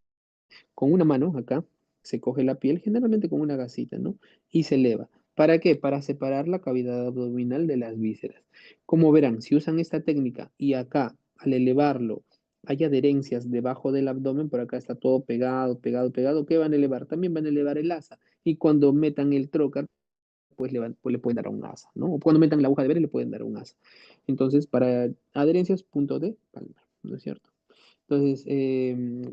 Con una mano acá se coge la piel, generalmente con una gasita, ¿no? Y se eleva. ¿Para qué? Para separar la cavidad abdominal de las vísceras. Como verán, si usan esta técnica y acá, al elevarlo, hay adherencias debajo del abdomen, por acá está todo pegado, pegado, pegado, ¿qué van a elevar? También van a elevar el asa. Y cuando metan el trocar, pues le pueden dar a un asa, ¿no? O cuando metan la aguja de ver, le pueden dar a un asa. Entonces, para adherencias, punto de Palmer, ¿no es cierto? Entonces,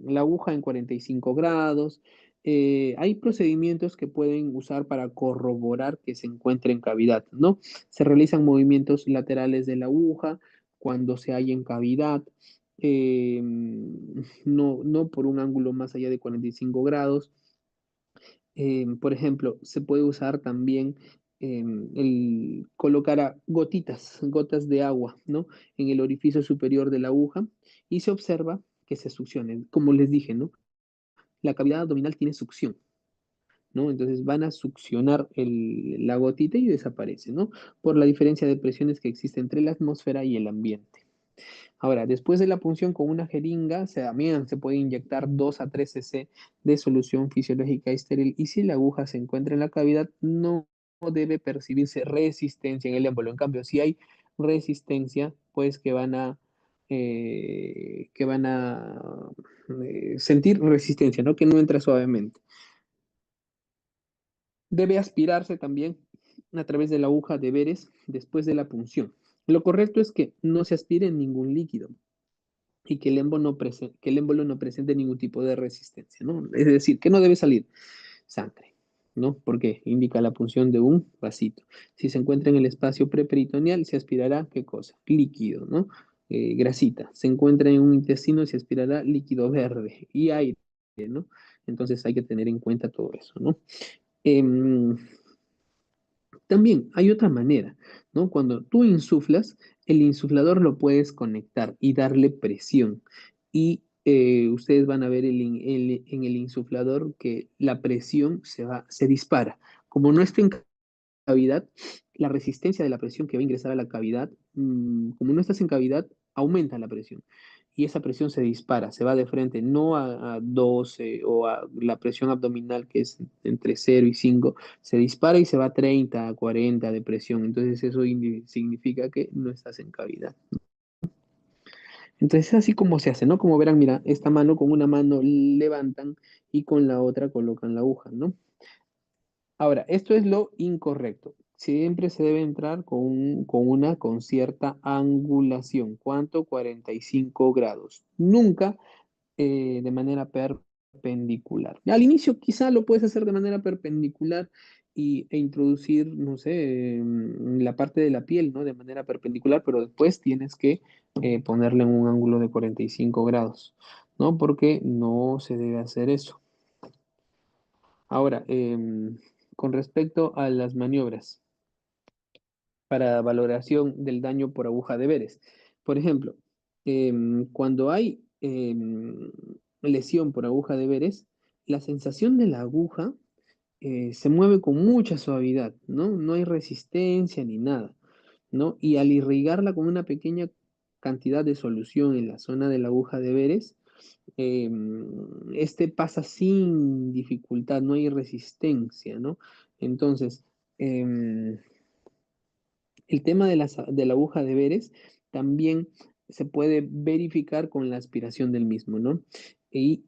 la aguja en 45 grados. Hay procedimientos que pueden usar para corroborar que se encuentre en cavidad, ¿no? Se realizan movimientos laterales de la aguja cuando se halla en cavidad, no por un ángulo más allá de 45 grados. Por ejemplo, se puede usar también el colocar gotas de agua, ¿no? En el orificio superior de la aguja y se observa que se succione. Como les dije, ¿no? La cavidad abdominal tiene succión, ¿no? Entonces van a succionar la gotita y desaparece, ¿no? Por la diferencia de presiones que existe entre la atmósfera y el ambiente. Ahora, después de la punción con una jeringa, también se puede inyectar 2 a 3 cc de solución fisiológica estéril y si la aguja se encuentra en la cavidad, no debe percibirse resistencia en el émbolo. En cambio, si hay resistencia, pues que van a sentir resistencia, ¿no? Que no entra suavemente. Debe aspirarse también a través de la aguja de Veres después de la punción. Lo correcto es que no se aspire ningún líquido y que el émbolo no presente ningún tipo de resistencia, ¿no? Es decir, que no debe salir sangre, ¿no? Porque indica la punción de un vasito. Si se encuentra en el espacio preperitoneal, se aspirará, ¿qué cosa? Líquido, ¿no? Grasita. Se encuentra en un intestino, se aspirará líquido verde y aire, ¿no? Entonces hay que tener en cuenta todo eso, ¿no? Em, También hay otra manera, ¿no? Cuando tú insuflas, el insuflador lo puedes conectar y darle presión. Y ustedes van a ver en el insuflador que la presión se dispara. Como no está en cavidad, la resistencia de la presión que va a ingresar a la cavidad, como no estás en cavidad, aumenta la presión. Y esa presión se dispara, se va de frente, no a 12 o a la presión abdominal que es entre 0 y 5, se dispara y se va a 30, a 40 de presión. Entonces eso significa que no estás en cavidad. Entonces es así como se hace, ¿no? Como verán, mira, esta mano con una mano levantan y con la otra colocan la aguja, ¿no? Ahora, esto es lo incorrecto. Siempre se debe entrar con cierta angulación. ¿Cuánto? 45 grados. Nunca de manera perpendicular. Al inicio quizá lo puedes hacer de manera perpendicular e introducir, no sé, la parte de la piel, ¿no? De manera perpendicular, pero después tienes que ponerle en un ángulo de 45 grados, ¿no? Porque no se debe hacer eso. Ahora, con respecto a las maniobras para valoración del daño por aguja de Veres. Por ejemplo, cuando hay lesión por aguja de Veres, la sensación de la aguja se mueve con mucha suavidad, ¿no? No hay resistencia ni nada, ¿no? Y al irrigarla con una pequeña cantidad de solución en la zona de la aguja de Veres, este pasa sin dificultad, no hay resistencia, ¿no? Entonces, el tema de la aguja de Veres también se puede verificar con la aspiración del mismo, ¿no? Y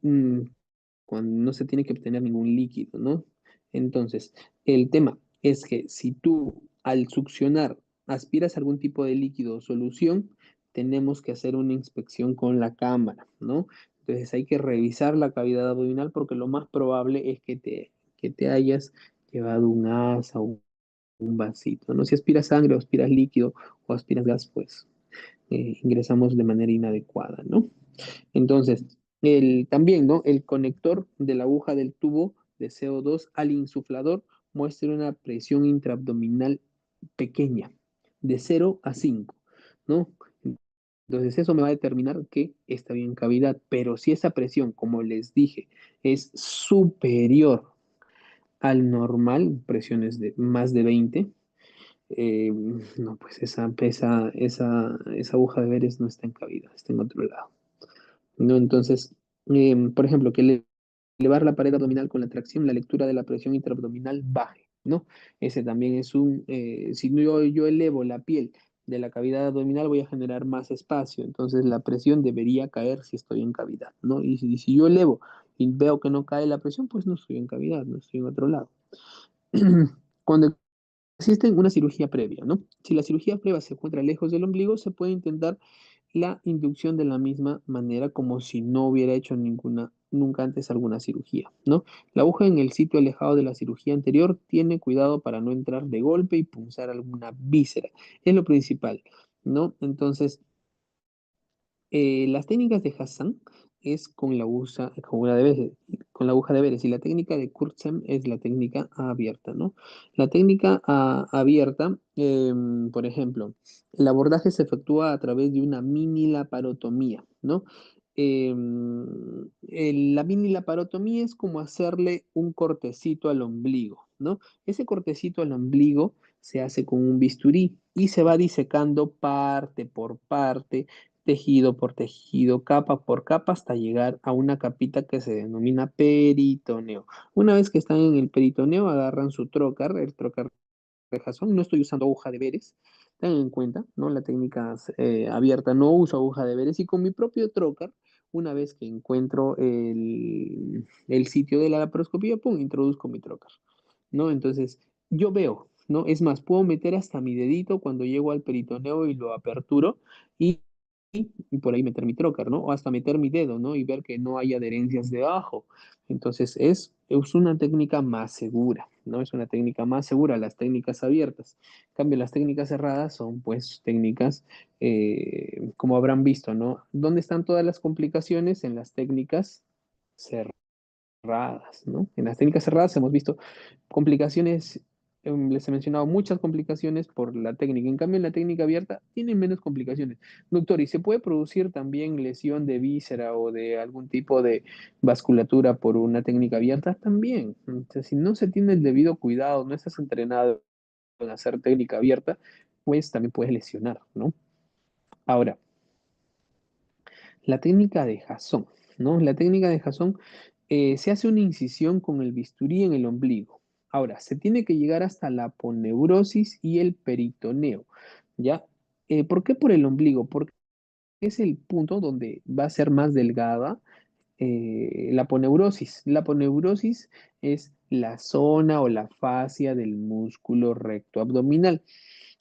cuando no se tiene que obtener ningún líquido, ¿no? Entonces, el tema es que si tú al succionar aspiras algún tipo de líquido o solución, tenemos que hacer una inspección con la cámara, ¿no? Entonces hay que revisar la cavidad abdominal porque lo más probable es que te hayas llevado un asa o un vasito, ¿no? Si aspiras sangre o aspiras líquido o aspiras gas, pues ingresamos de manera inadecuada, ¿no? Entonces, también, ¿no? El conector de la aguja del tubo de CO2 al insuflador muestra una presión intraabdominal pequeña, de 0 a 5, ¿no? Entonces, eso me va a determinar que está bien cavidad, pero si esa presión, como les dije, es superior al normal, presiones de más de 20, no, pues esa aguja de veres no está en cavidad, está en otro lado, ¿no? Entonces, por ejemplo, elevar la pared abdominal con la tracción, la lectura de la presión intraabdominal baje, ¿no? Ese también es si yo elevo la piel de la cavidad abdominal, voy a generar más espacio, entonces la presión debería caer si estoy en cavidad, ¿no? Y si yo elevo y veo que no cae la presión, pues no estoy en cavidad, no estoy en otro lado. Cuando existe una cirugía previa, ¿no? Si la cirugía previa se encuentra lejos del ombligo, se puede intentar la inducción de la misma manera como si no hubiera hecho nunca antes alguna cirugía, ¿no? La aguja en el sitio alejado de la cirugía anterior tiene cuidado para no entrar de golpe y punzar alguna víscera. Es lo principal, ¿no? Entonces, las técnicas de Hassan es con la aguja de Veres, y la técnica de Kurzem es la técnica abierta, ¿no? La técnica abierta, por ejemplo, el abordaje se efectúa a través de una mini laparotomía, ¿no? La mini laparotomía es como hacerle un cortecito al ombligo, ¿no? Ese cortecito al ombligo se hace con un bisturí y se va disecando parte por parte, tejido por tejido, capa por capa, hasta llegar a una capita que se denomina peritoneo. Una vez que están en el peritoneo, agarran su trocar, el trocar de Jason. No estoy usando aguja de veres, tengan en cuenta, ¿no? La técnica abierta no uso aguja de veres, y con mi propio trocar, una vez que encuentro el sitio de la laparoscopía, pum, introduzco mi trocar, ¿no? Entonces, yo veo, ¿no? Es más, puedo meter hasta mi dedito cuando llego al peritoneo y lo aperturo, y, y por ahí meter mi trocar, ¿no? O hasta meter mi dedo, ¿no? Y ver que no hay adherencias debajo. Entonces, es una técnica más segura, ¿no? Es una técnica más segura, las técnicas abiertas. En cambio, las técnicas cerradas son, pues, técnicas, como habrán visto, ¿no? ¿Dónde están todas las complicaciones? En las técnicas cerradas, ¿no? En las técnicas cerradas hemos visto complicaciones, les he mencionado muchas complicaciones por la técnica. En cambio, en la técnica abierta tienen menos complicaciones. Doctor, ¿y se puede producir también lesión de víscera o de algún tipo de vasculatura por una técnica abierta? También. Entonces, si no se tiene el debido cuidado, no estás entrenado en hacer técnica abierta, pues también puedes lesionar, ¿no? Ahora, la técnica de Jason, ¿no? La técnica de Jason, se hace una incisión con el bisturí en el ombligo. Ahora, se tiene que llegar hasta la aponeurosis y el peritoneo, ¿ya? ¿Por qué por el ombligo? Porque es el punto donde va a ser más delgada la aponeurosis. La aponeurosis es la zona o la fascia del músculo recto abdominal.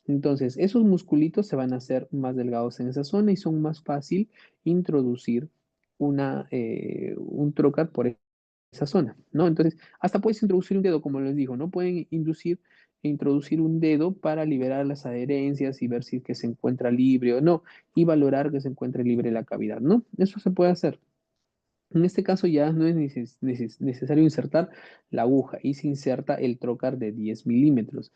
Entonces, esos musculitos se van a hacer más delgados en esa zona y son más fácil introducir un trocar por esa zona, ¿no? Entonces, hasta puedes introducir un dedo, como les digo, ¿no? Pueden introducir un dedo para liberar las adherencias y ver si es que se encuentra libre o no, y valorar que se encuentre libre la cavidad, ¿no? Eso se puede hacer. En este caso ya no es necesario insertar la aguja, y se inserta el trocar de 10 milímetros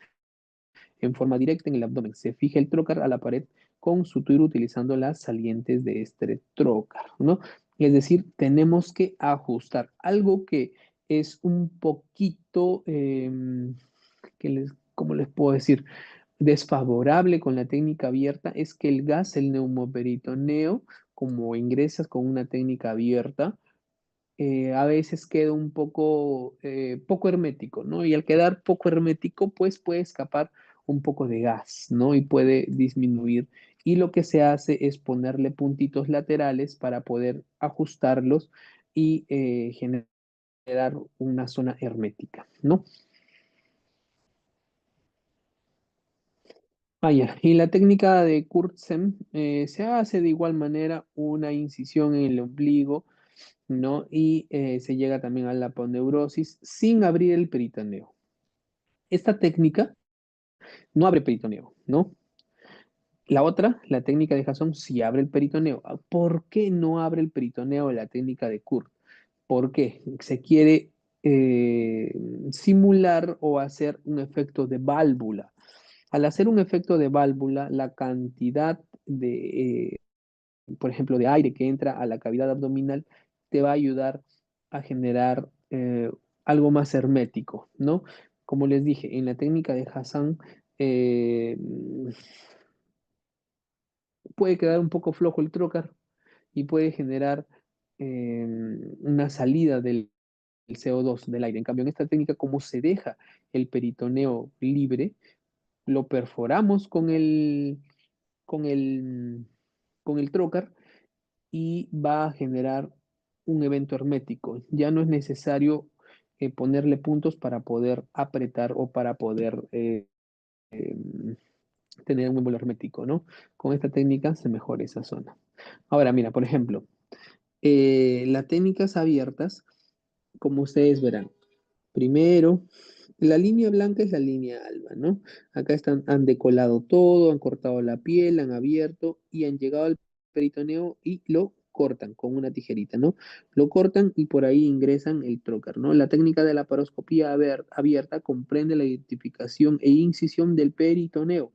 en forma directa en el abdomen. Se fija el trocar a la pared con sutura utilizando las salientes de este trocar, ¿no? Es decir, tenemos que ajustar. Algo que es un poquito, ¿cómo les puedo decir? Desfavorable con la técnica abierta es que el gas, el neumoperitoneo, como ingresas con una técnica abierta, a veces queda un poco hermético, ¿no? Y al quedar poco hermético, pues puede escapar un poco de gas, ¿no? Y puede disminuir. Y lo que se hace es ponerle puntitos laterales para poder ajustarlos y generar una zona hermética, ¿no? Ah, ya. Y la técnica de Kurtzen, se hace de igual manera una incisión en el ombligo, ¿no? Y se llega también a la aponeurosis sin abrir el peritoneo. Esta técnica no abre peritoneo, ¿no? La otra, la técnica de Jason, sí abre el peritoneo. ¿Por qué no abre el peritoneo la técnica de Kurt? ¿Por qué? Se quiere simular o hacer un efecto de válvula. Al hacer un efecto de válvula, la cantidad por ejemplo, de aire que entra a la cavidad abdominal, te va a ayudar a generar algo más hermético, ¿no? Como les dije, en la técnica de Hassan, eh, puede quedar un poco flojo el trocar y puede generar eh, una salida del CO2 del aire. En cambio, en esta técnica, como se deja el peritoneo libre, lo perforamos con el, con el trocar, y va a generar un evento hermético. Ya no es necesario ponerle puntos para poder apretar o para poder eh, tener un émbolo hermético, ¿no? Con esta técnica se mejora esa zona. Ahora, mira, por ejemplo, las técnicas abiertas, como ustedes verán, primero, la línea blanca es la línea alba, ¿no? Acá han decolado todo, han cortado la piel, han abierto y han llegado al peritoneo y lo cortan con una tijerita, ¿no? Lo cortan y por ahí ingresan el trocar, ¿no? La técnica de la laparoscopía abierta comprende la identificación e incisión del peritoneo.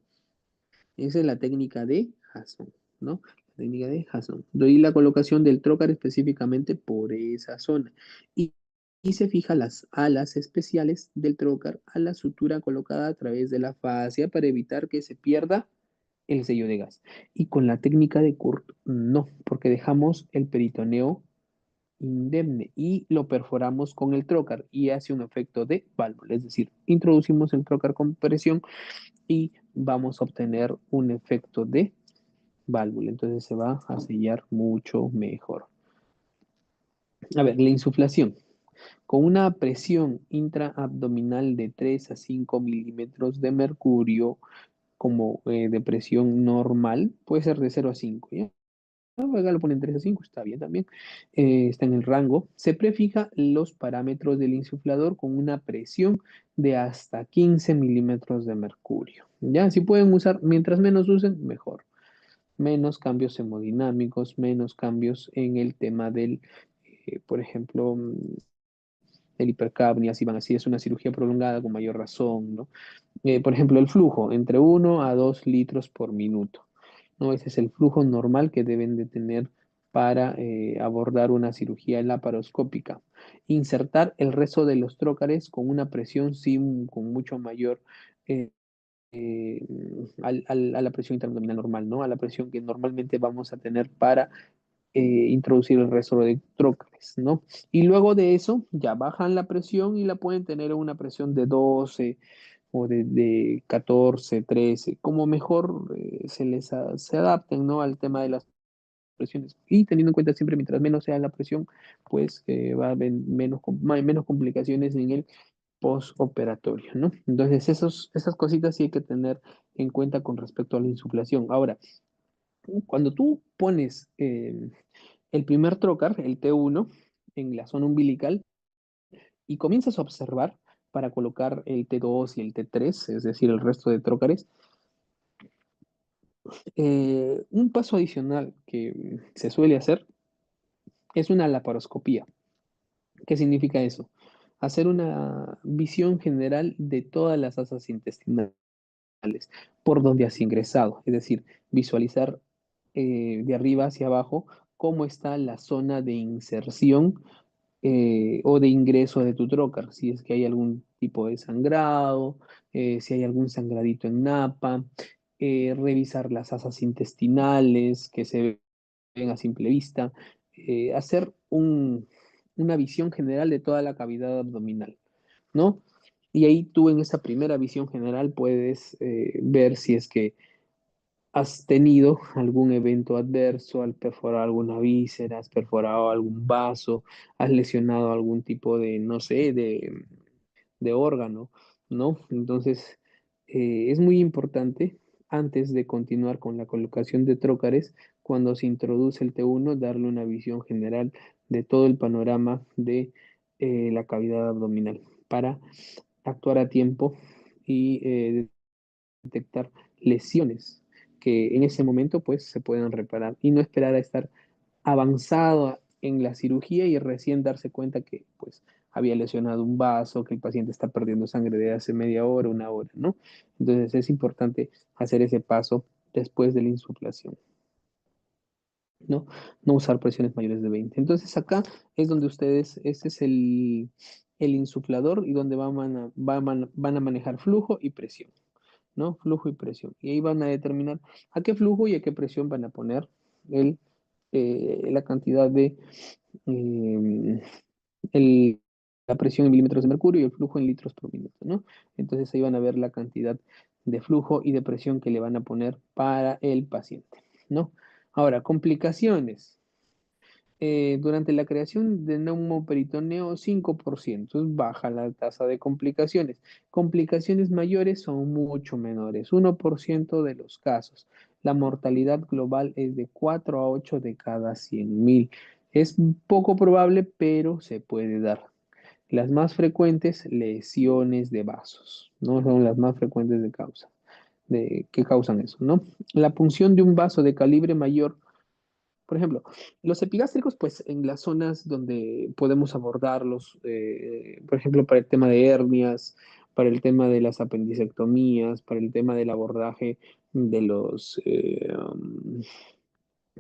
Esa es la técnica de Hasson, ¿no? La técnica de Hasson. Doy la colocación del trocar específicamente por esa zona. Y, y se fija las alas especiales del trocar a la sutura colocada a través de la fascia para evitar que se pierda el sello de gas. Y con la técnica de Kurt, no, porque dejamos el peritoneo indemne y lo perforamos con el trocar y hace un efecto de válvula, es decir, introducimos el trocar con presión y vamos a obtener un efecto de válvula, entonces se va a sellar mucho mejor. A ver, la insuflación. Con una presión intraabdominal de 3 a 5 milímetros de mercurio como de presión normal, puede ser de 0 a 5, ¿ya? Acá lo ponen 3 a 5, está bien también. Está en el rango. Se prefija los parámetros del insuflador con una presión de hasta 15 milímetros de mercurio. Ya, si pueden usar, mientras menos usen, mejor. Menos cambios hemodinámicos, menos cambios en el tema del, por ejemplo, el hipercapnia, si van así, es una cirugía prolongada con mayor razón, ¿no? Por ejemplo, el flujo, entre 1 a 2 litros por minuto, ¿no? Ese es el flujo normal que deben de tener para abordar una cirugía laparoscópica. Insertar el resto de los trócares con una presión con mucho mayor eh, eh, a la presión intraabdominal normal, ¿no? A la presión que normalmente vamos a tener para introducir el resto de trócares, ¿no? Y luego de eso ya bajan la presión y la pueden tener a una presión de 12 o de 14, 13, como mejor se adapten, ¿no? Al tema de las presiones. Y teniendo en cuenta siempre, mientras menos sea la presión, pues va a haber menos complicaciones en el postoperatorio, ¿no? Entonces, esas cositas sí hay que tener en cuenta con respecto a la insuflación. Ahora, cuando tú pones el primer trocar, el T1, en la zona umbilical y comienzas a observar para colocar el T2 y el T3, es decir, el resto de trócares, un paso adicional que se suele hacer es una laparoscopía. ¿Qué significa eso? Hacer una visión general de todas las asas intestinales por donde has ingresado, es decir, visualizar de arriba hacia abajo cómo está la zona de inserción o de ingreso de tu trocar, si es que hay algún tipo de sangrado, si hay algún sangradito en napa, revisar las asas intestinales que se ven a simple vista, hacer una visión general de toda la cavidad abdominal, ¿no? Y ahí tú en esa primera visión general puedes ver si es que ¿has tenido algún evento adverso al perforar alguna víscera, has perforado algún vaso, has lesionado algún tipo de, no sé, de órgano, ¿no? Entonces, es muy importante, antes de continuar con la colocación de trócares, cuando se introduce el T1, darle una visión general de todo el panorama de la cavidad abdominal para actuar a tiempo y detectar lesiones que en ese momento pues se pueden reparar y no esperar a estar avanzado en la cirugía y recién darse cuenta que pues había lesionado un vaso, que el paciente está perdiendo sangre de hace media hora, una hora, ¿no? Entonces es importante hacer ese paso después de la insuflación, ¿no? No usar presiones mayores de 20. Entonces acá es donde ustedes, este es el insuflador y donde van a manejar flujo y presión. ¿No? Flujo y presión. Y ahí van a determinar a qué flujo y a qué presión van a poner la cantidad de eh, el- la presión en milímetros de mercurio y el flujo en litros por minuto, ¿no? Entonces ahí van a ver la cantidad de flujo y de presión que le van a poner para el paciente, ¿no? Ahora, complicaciones durante la creación de neumoperitoneo 5%, es baja la tasa de complicaciones. Complicaciones mayores son mucho menores, 1% de los casos. La mortalidad global es de 4 a 8 de cada 100.000. Es poco probable, pero se puede dar. Las más frecuentes, lesiones de vasos, ¿no? Son las más frecuentes de causa, que causan eso, ¿no? La punción de un vaso de calibre mayor Por ejemplo, los epigástricos, pues en las zonas donde podemos abordarlos, por ejemplo, para el tema de hernias, para el tema de las apendicectomías, para el tema del abordaje de los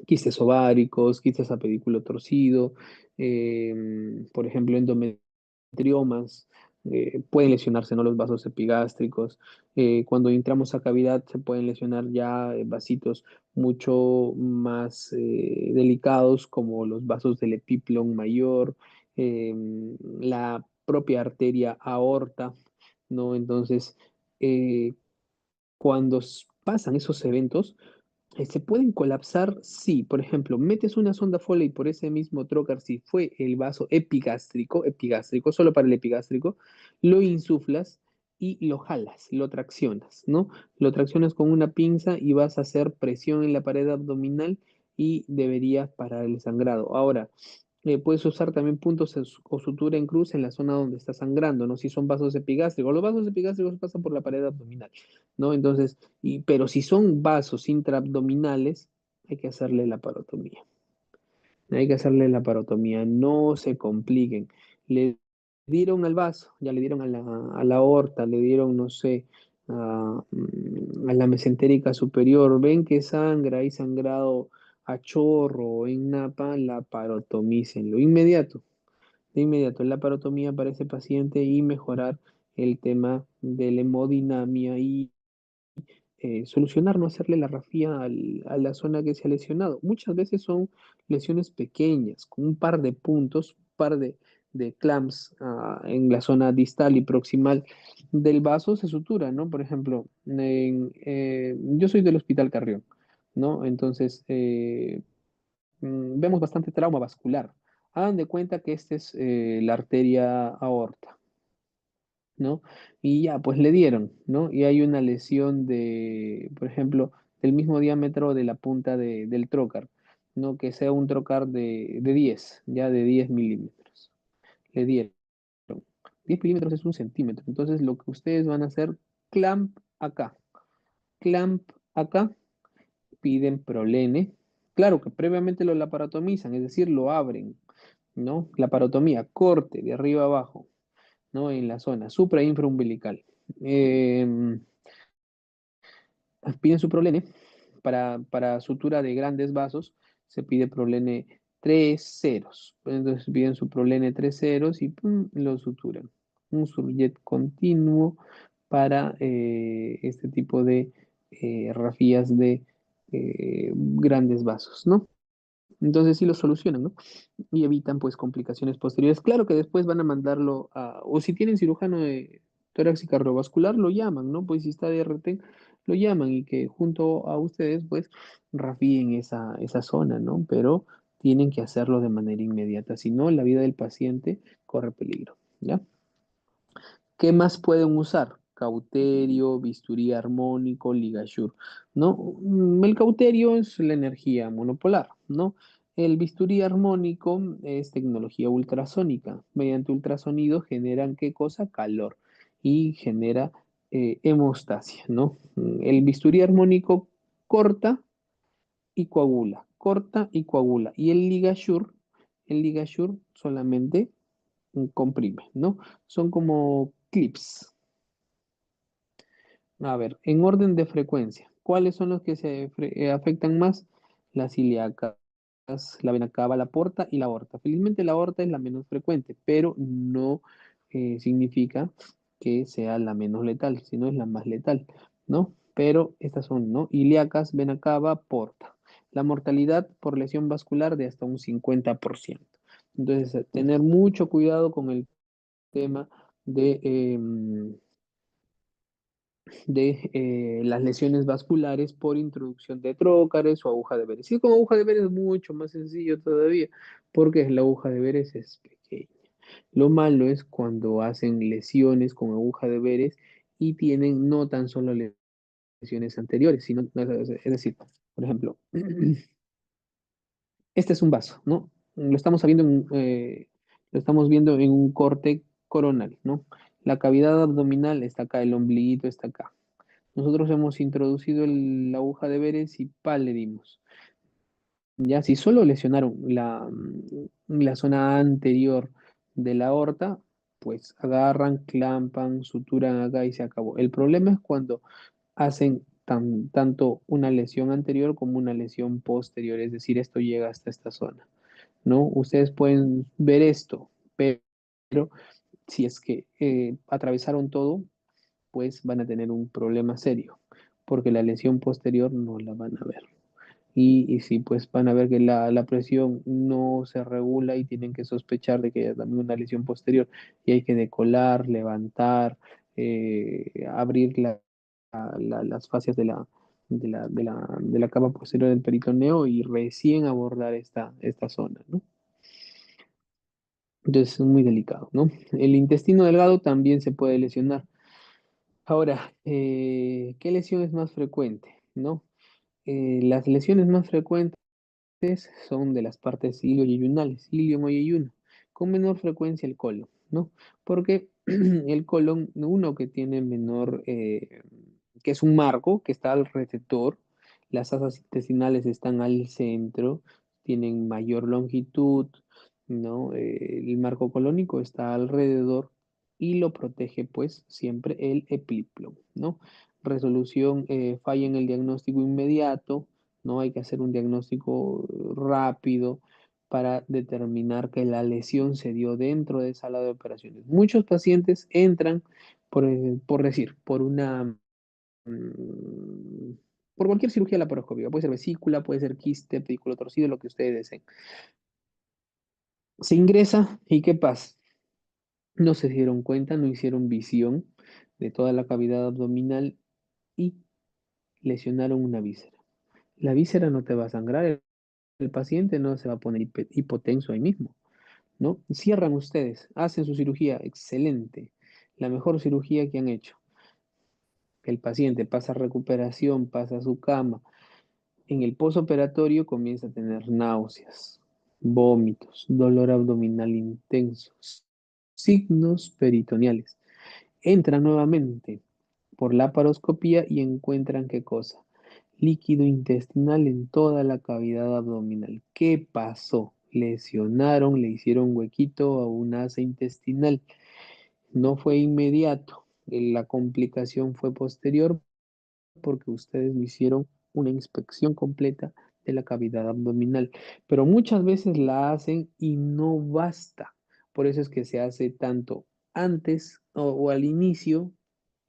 quistes ováricos, quistes a pedículo torcido, por ejemplo, endometriomas, pueden lesionarse, ¿no? Los vasos epigástricos. Cuando entramos a cavidad se pueden lesionar ya vasitos mucho más delicados como los vasos del epiplón mayor, eh, la propia arteria aorta, ¿no? Entonces, eh, cuando pasan esos eventos, ¿se pueden colapsar? Sí, por ejemplo, metes una sonda Foley por ese mismo trocar, si fue el vaso epigástrico, solo para el epigástrico, lo insuflas y lo jalas, lo traccionas, ¿no? Lo traccionas con una pinza y vas a hacer presión en la pared abdominal y debería parar el sangrado. Ahora, puedes usar también puntos o sutura en cruz en la zona donde está sangrando, ¿no? Si son vasos epigástricos, los vasos epigástricos pasan por la pared abdominal, ¿no? Entonces, pero si son vasos intraabdominales, hay que hacerle la parotomía. Hay que hacerle la parotomía, no se compliquen. Le dieron al vaso, ya le dieron a la aorta, le dieron, no sé, a la mesentérica superior. Ven que sangra, hay sangrado a chorro en napa, la parotomícenlo. Inmediato, de inmediato, la parotomía para ese paciente y mejorar el tema de la hemodinamia y solucionar, no hacerle la rafía a la zona que se ha lesionado. Muchas veces son lesiones pequeñas, con un par de puntos, un par de clamps en la zona distal y proximal del vaso se sutura, ¿no? Por ejemplo, yo soy del Hospital Carrión, ¿no? Entonces, vemos bastante trauma vascular. Hagan de cuenta que esta es la arteria aorta, ¿no? Y ya, pues le dieron, ¿no? Y hay una lesión de, por ejemplo, del mismo diámetro de la punta del trócar, ¿no? Que sea un trócar de 10, ya de 10 milímetros. Le dieron. 10 milímetros es un centímetro. Entonces, lo que ustedes van a hacer, acá, clamp acá, piden prolene. Claro que previamente lo laparotomizan, es decir, lo abren, ¿no? Laparotomía, corte de arriba abajo, ¿no? En la zona supra e infraumbilical. Piden su prolene para sutura de grandes vasos, se pide prolene 3 ceros. Entonces piden su prolene 3 ceros y pum, lo suturan. Un surjet continuo para este tipo de rafías de grandes vasos, ¿no? Entonces sí lo solucionan, ¿no? Y evitan pues complicaciones posteriores. Claro que después van a mandarlo o si tienen cirujano de tórax y cardiovascular, lo llaman, ¿no? Pues si está de RT, lo llaman y que junto a ustedes pues rafíen esa zona, ¿no? Pero tienen que hacerlo de manera inmediata, si no, la vida del paciente corre peligro, ¿ya? ¿Qué más pueden usar? Cauterio, bisturí armónico, ligasure, ¿no? El cauterio es la energía monopolar, ¿no? El bisturí armónico es tecnología ultrasónica. Mediante ultrasonido generan ¿qué cosa? Calor y genera hemostasia, ¿no? El bisturí armónico corta y coagula, corta y coagula. Y el ligasure solamente comprime, ¿no? Son como clips. A ver, en orden de frecuencia, ¿cuáles son los que afectan más? Las ilíacas, la vena cava, la porta y la aorta. Felizmente la aorta es la menos frecuente, pero no significa que sea la menos letal, sino es la más letal, ¿no? Pero estas son, ¿no? Ilíacas, vena cava, porta. La mortalidad por lesión vascular de hasta un 50%. Entonces, tener mucho cuidado con el tema de las lesiones vasculares por introducción de trócares o aguja de Veress. Si es con aguja de Veress es mucho más sencillo todavía, porque la aguja de Veress es pequeña. Lo malo es cuando hacen lesiones con aguja de Veress y tienen no tan solo lesiones anteriores, sino, es decir, por ejemplo, este es un vaso, ¿no? Lo estamos viendo en un corte coronal, ¿no? La cavidad abdominal está acá, el ombliguito está acá. Nosotros hemos introducido la aguja de Veress y pa, le dimos. Ya, si solo lesionaron la zona anterior de la aorta, pues agarran, clampan, suturan acá y se acabó. El problema es cuando hacen tanto una lesión anterior como una lesión posterior, es decir, esto llega hasta esta zona, ¿no? Ustedes pueden ver esto, pero si es que atravesaron todo, pues van a tener un problema serio, porque la lesión posterior no la van a ver. Y sí, pues van a ver que la presión no se regula y tienen que sospechar de que hay también una lesión posterior y hay que decolar, levantar, abrir las fascias de la capa posterior del peritoneo y recién abordar esta zona, ¿no? Entonces es muy delicado, ¿no? El intestino delgado también se puede lesionar. Ahora, ¿qué lesión es más frecuente, no? Las lesiones más frecuentes son de las partes ilioyeyunales, ilion o yeyuno, con menor frecuencia el colon, ¿no? Porque el colon, uno que tiene menor, que es un marco que está alrededor, las asas intestinales están al centro, tienen mayor longitud, ¿no? El marco colónico está alrededor y lo protege pues siempre el epíplomo, ¿no? Resolución, falla en el diagnóstico inmediato, ¿no? Hay que hacer un diagnóstico rápido para determinar que la lesión se dio dentro de sala de operaciones. Muchos pacientes entran por decir, mm, por cualquier cirugía laparoscópica, puede ser vesícula, puede ser quiste, pedículo torcido, lo que ustedes deseen. Se ingresa y ¿qué pasa? No se dieron cuenta, no hicieron visión de toda la cavidad abdominal y lesionaron una víscera. La víscera no te va a sangrar, el paciente no se va a poner hipotenso ahí mismo, ¿no? Cierran ustedes, hacen su cirugía, excelente, la mejor cirugía que han hecho. El paciente pasa recuperación, pasa a su cama. En el posoperatorio comienza a tener náuseas, vómitos, dolor abdominal intenso, signos peritoneales. Entra nuevamente por la paroscopía y encuentran qué cosa. Líquido intestinal en toda la cavidad abdominal. ¿Qué pasó? Lesionaron, le hicieron huequito a un asa intestinal. No fue inmediato. La complicación fue posterior porque ustedes no hicieron una inspección completa de la cavidad abdominal. Pero muchas veces la hacen y no basta. Por eso es que se hace tanto antes o al inicio,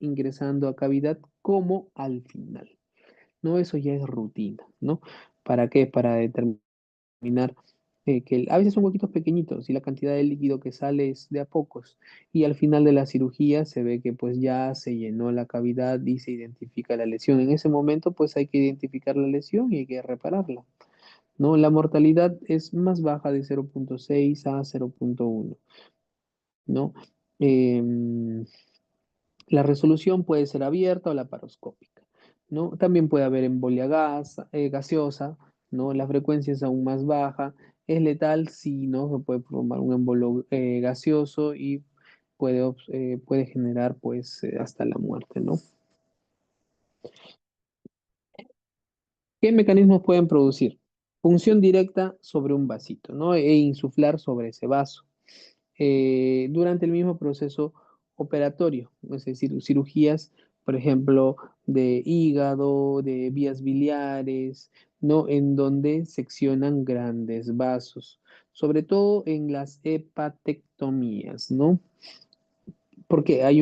ingresando a cavidad, como al final. No, eso ya es rutina, ¿no? ¿Para qué? Para determinar que a veces son huequitos pequeñitos y la cantidad de líquido que sale es de a pocos. Y al final de la cirugía se ve que pues ya se llenó la cavidad y se identifica la lesión. En ese momento pues hay que identificar la lesión y hay que repararla, ¿no? La mortalidad es más baja de 0,6 a 0,1, ¿no? Em, la resolución puede ser abierta o laparoscópica, ¿no? También puede haber embolia gaseosa, ¿no? La frecuencia es aún más baja. Es letal si no se puede formar un embolo gaseoso y puede generar pues hasta la muerte, ¿no? ¿Qué mecanismos pueden producir? Punción directa sobre un vasito, ¿no? E insuflar sobre ese vaso. Durante el mismo proceso operatorio, es decir, cirugías, por ejemplo, de hígado, de vías biliares, ¿no? En donde seccionan grandes vasos, sobre todo en las hepatectomías, ¿no? Porque hay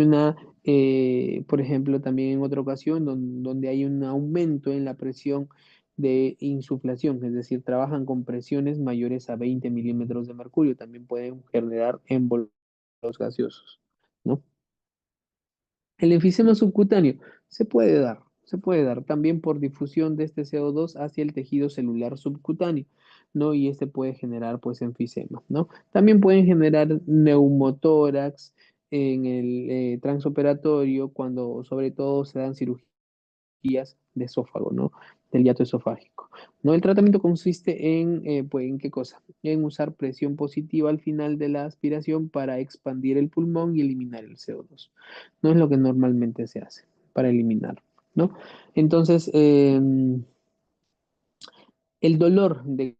por ejemplo, también en otra ocasión donde hay un aumento en la presión de insuflación, es decir, trabajan con presiones mayores a 20 milímetros de mercurio, también pueden generar émbolos gaseosos, ¿no? El enfisema subcutáneo se puede dar también por difusión de este CO2 hacia el tejido celular subcutáneo, ¿no? Y este puede generar, pues, enfisema, ¿no? También pueden generar neumotórax en el transoperatorio cuando, sobre todo, se dan cirugías de esófago, ¿no? Del hiato esofágico, ¿no? El tratamiento consiste pues, ¿en qué cosa? En usar presión positiva al final de la aspiración para expandir el pulmón y eliminar el CO2. No es lo que normalmente se hace para eliminar, ¿no? Entonces, El dolor de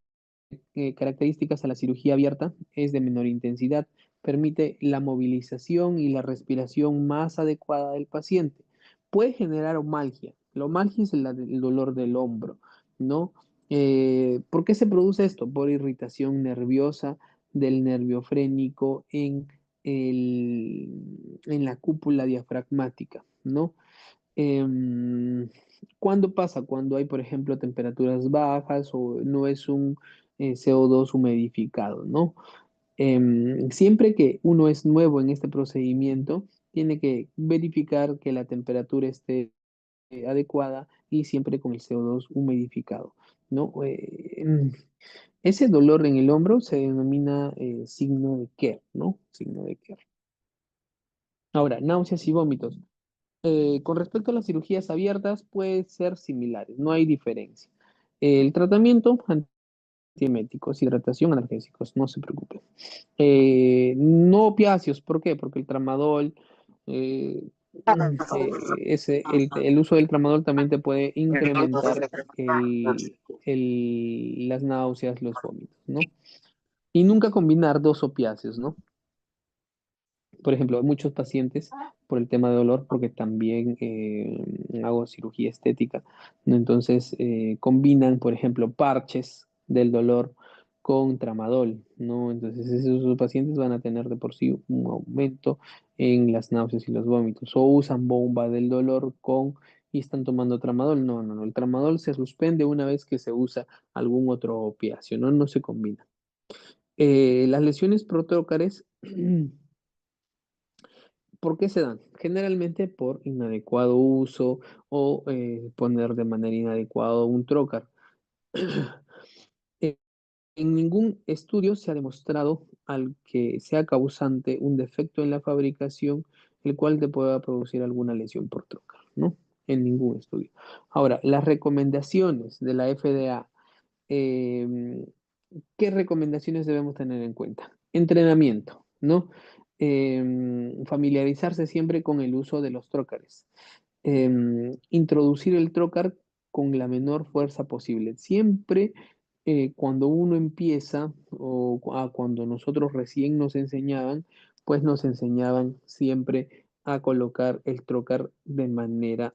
características a la cirugía abierta es de menor intensidad, permite la movilización y la respiración más adecuada del paciente. Puede generar omalgia. La omalgia es el dolor del hombro, ¿no? ¿Por qué se produce esto? Por irritación nerviosa del nervio frénico en la cúpula diafragmática, ¿no? ¿Cuándo pasa? Cuando hay, por ejemplo, temperaturas bajas o no es un CO2 humidificado, ¿no? Siempre que uno es nuevo en este procedimiento, tiene que verificar que la temperatura esté adecuada y siempre con el CO2 humidificado, ¿no? Ese dolor en el hombro se denomina signo de Kerr, ¿no? Signo de Kerr. Ahora, náuseas y vómitos. Con respecto a las cirugías abiertas, pueden ser similares, no hay diferencia. El tratamiento, antieméticos, hidratación, analgésicos, no se preocupen. No opiáceos, ¿por qué? Porque el tramadol, eh, el uso del tramadol también te puede incrementar las náuseas, los vómitos, ¿no? Y nunca combinar dos opiáceos, ¿no? Por ejemplo, muchos pacientes por el tema de dolor, porque también hago cirugía estética, ¿no? Entonces combinan, por ejemplo, parches del dolor con tramadol, ¿no? Entonces esos pacientes van a tener de por sí un aumento en las náuseas y los vómitos, o usan bomba del dolor y están tomando tramadol. No, no, no, el tramadol se suspende una vez que se usa algún otro opiáceo, ¿no? No se combina. Las lesiones protócares ¿por qué se dan? Generalmente por inadecuado uso o poner de manera inadecuada un trocar. Eh, En ningún estudio se ha demostrado al que sea causante un defecto en la fabricación, el cual te pueda producir alguna lesión por trocar, ¿no? En ningún estudio. Ahora, las recomendaciones de la FDA. eh, ¿Qué recomendaciones debemos tener en cuenta? Entrenamiento, ¿no? Familiarizarse siempre con el uso de los trócares. Introducir el trócar con la menor fuerza posible. Siempre cuando uno empieza o cuando nosotros recién nos enseñaban, pues nos enseñaban siempre a colocar el trócar de manera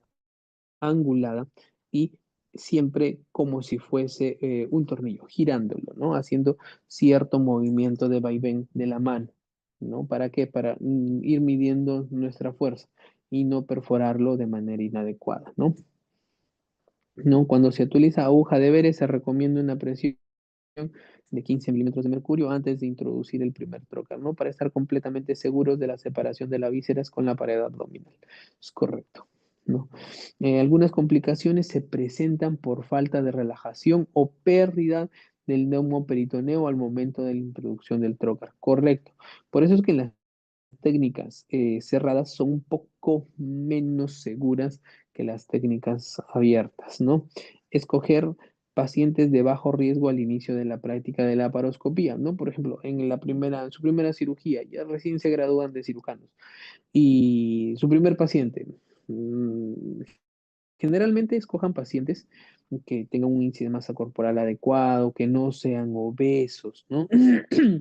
angulada y siempre como si fuese un tornillo, girándolo, ¿no? Haciendo cierto movimiento de vaivén de la mano, ¿no? ¿Para qué? Para ir midiendo nuestra fuerza y no perforarlo de manera inadecuada, ¿no? ¿No? Cuando se utiliza aguja de Veress se recomienda una presión de 15 milímetros de mercurio antes de introducir el primer trocar, ¿no? Para estar completamente seguros de la separación de las vísceras con la pared abdominal. Es correcto, ¿no? Algunas complicaciones se presentan por falta de relajación o pérdida del neumoperitoneo al momento de la introducción del trocar. Correcto. Por eso es que las técnicas cerradas son un poco menos seguras que las técnicas abiertas, ¿no? Escoger pacientes de bajo riesgo al inicio de la práctica de la laparoscopía, ¿no? Por ejemplo, en su primera cirugía, ya recién se gradúan de cirujanos y su primer paciente, generalmente escojan pacientes que tengan un índice de masa corporal adecuado, que no sean obesos, ¿no?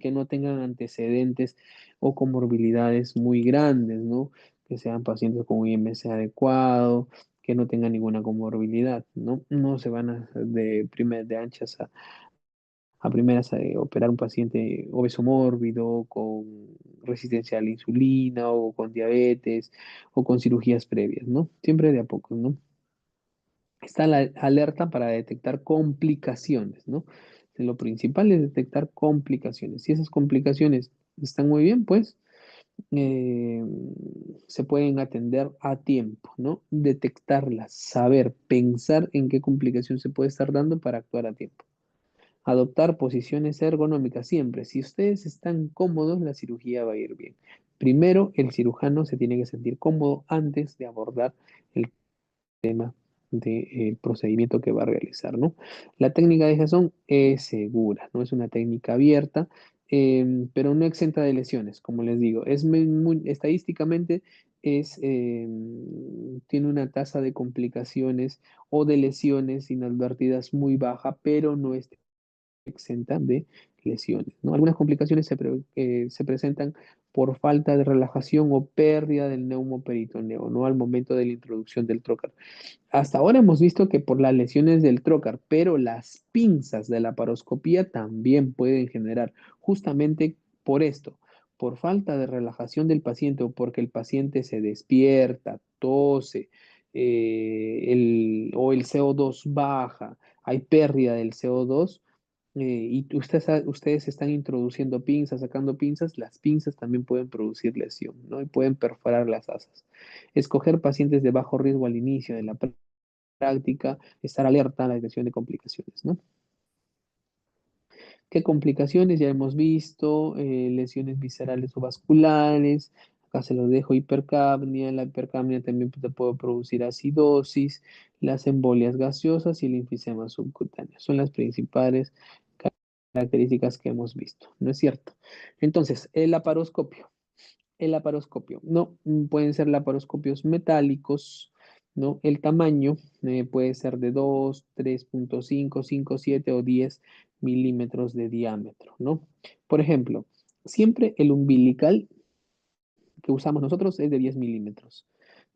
Que no tengan antecedentes o comorbilidades muy grandes, ¿no? Que sean pacientes con un IMC adecuado, que no tengan ninguna comorbilidad, ¿no? No se van de anchas a primeras a operar un paciente obeso mórbido, con resistencia a la insulina o con diabetes o con cirugías previas, ¿no? Siempre de a poco, ¿no? Está la alerta para detectar complicaciones, ¿no? Lo principal es detectar complicaciones. Si esas complicaciones están muy bien, pues eh, se pueden atender a tiempo, ¿no? Detectarlas, saber, pensar en qué complicación se puede estar dando para actuar a tiempo. Adoptar posiciones ergonómicas siempre. Si ustedes están cómodos, la cirugía va a ir bien. Primero, el cirujano se tiene que sentir cómodo antes de abordar el del procedimiento que va a realizar, ¿no? La técnica de Jason es segura, no es una técnica abierta, pero no exenta de lesiones, como les digo. Estadísticamente tiene una tasa de complicaciones o de lesiones inadvertidas muy baja, pero no es exenta de lesiones, ¿no? Algunas complicaciones se presentan por falta de relajación o pérdida del neumoperitoneo, ¿no? Al momento de la introducción del trocar. Hasta ahora hemos visto que por las lesiones del trocar, pero las pinzas de la paroscopía también pueden generar justamente por esto, por falta de relajación del paciente o porque el paciente se despierta, tose, o el CO2 baja, hay pérdida del CO2, y ustedes están introduciendo pinzas, sacando pinzas, las pinzas también pueden producir lesión, ¿no? Y pueden perforar las asas. Escoger pacientes de bajo riesgo al inicio de la práctica, estar alerta a la detección de complicaciones, ¿no? ¿Qué complicaciones? Ya hemos visto, lesiones viscerales o vasculares, acá se los dejo, hipercapnia, la hipercapnia también te puede producir acidosis, las embolias gaseosas y el enfisema subcutáneo. Son las principales características que hemos visto, ¿no es cierto? Entonces, el laparoscopio. El laparoscopio, no, pueden ser laparoscopios metálicos, ¿no? El tamaño puede ser de 2, 3,5, 5, 7 o 10 milímetros de diámetro, ¿no? Por ejemplo, siempre el umbilical que usamos nosotros es de 10 milímetros,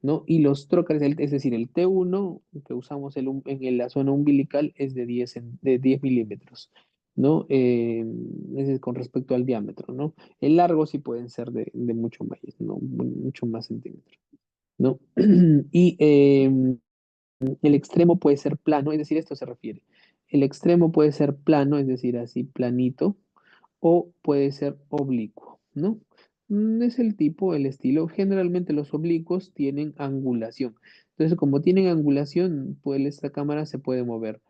¿no? Y los trócares, es decir, el T1 que usamos la zona umbilical es de 10 milímetros, ¿no? Ese es con respecto al diámetro, ¿no? El largo sí pueden ser de mucho más, ¿no? Mucho más centímetros, ¿no? Y el extremo puede ser plano, es decir, esto se refiere. El extremo puede ser plano, es decir, así planito, o puede ser oblicuo, ¿no? Es el tipo, el estilo. Generalmente los oblicuos tienen angulación. Entonces, como tienen angulación, pues esta cámara se puede mover,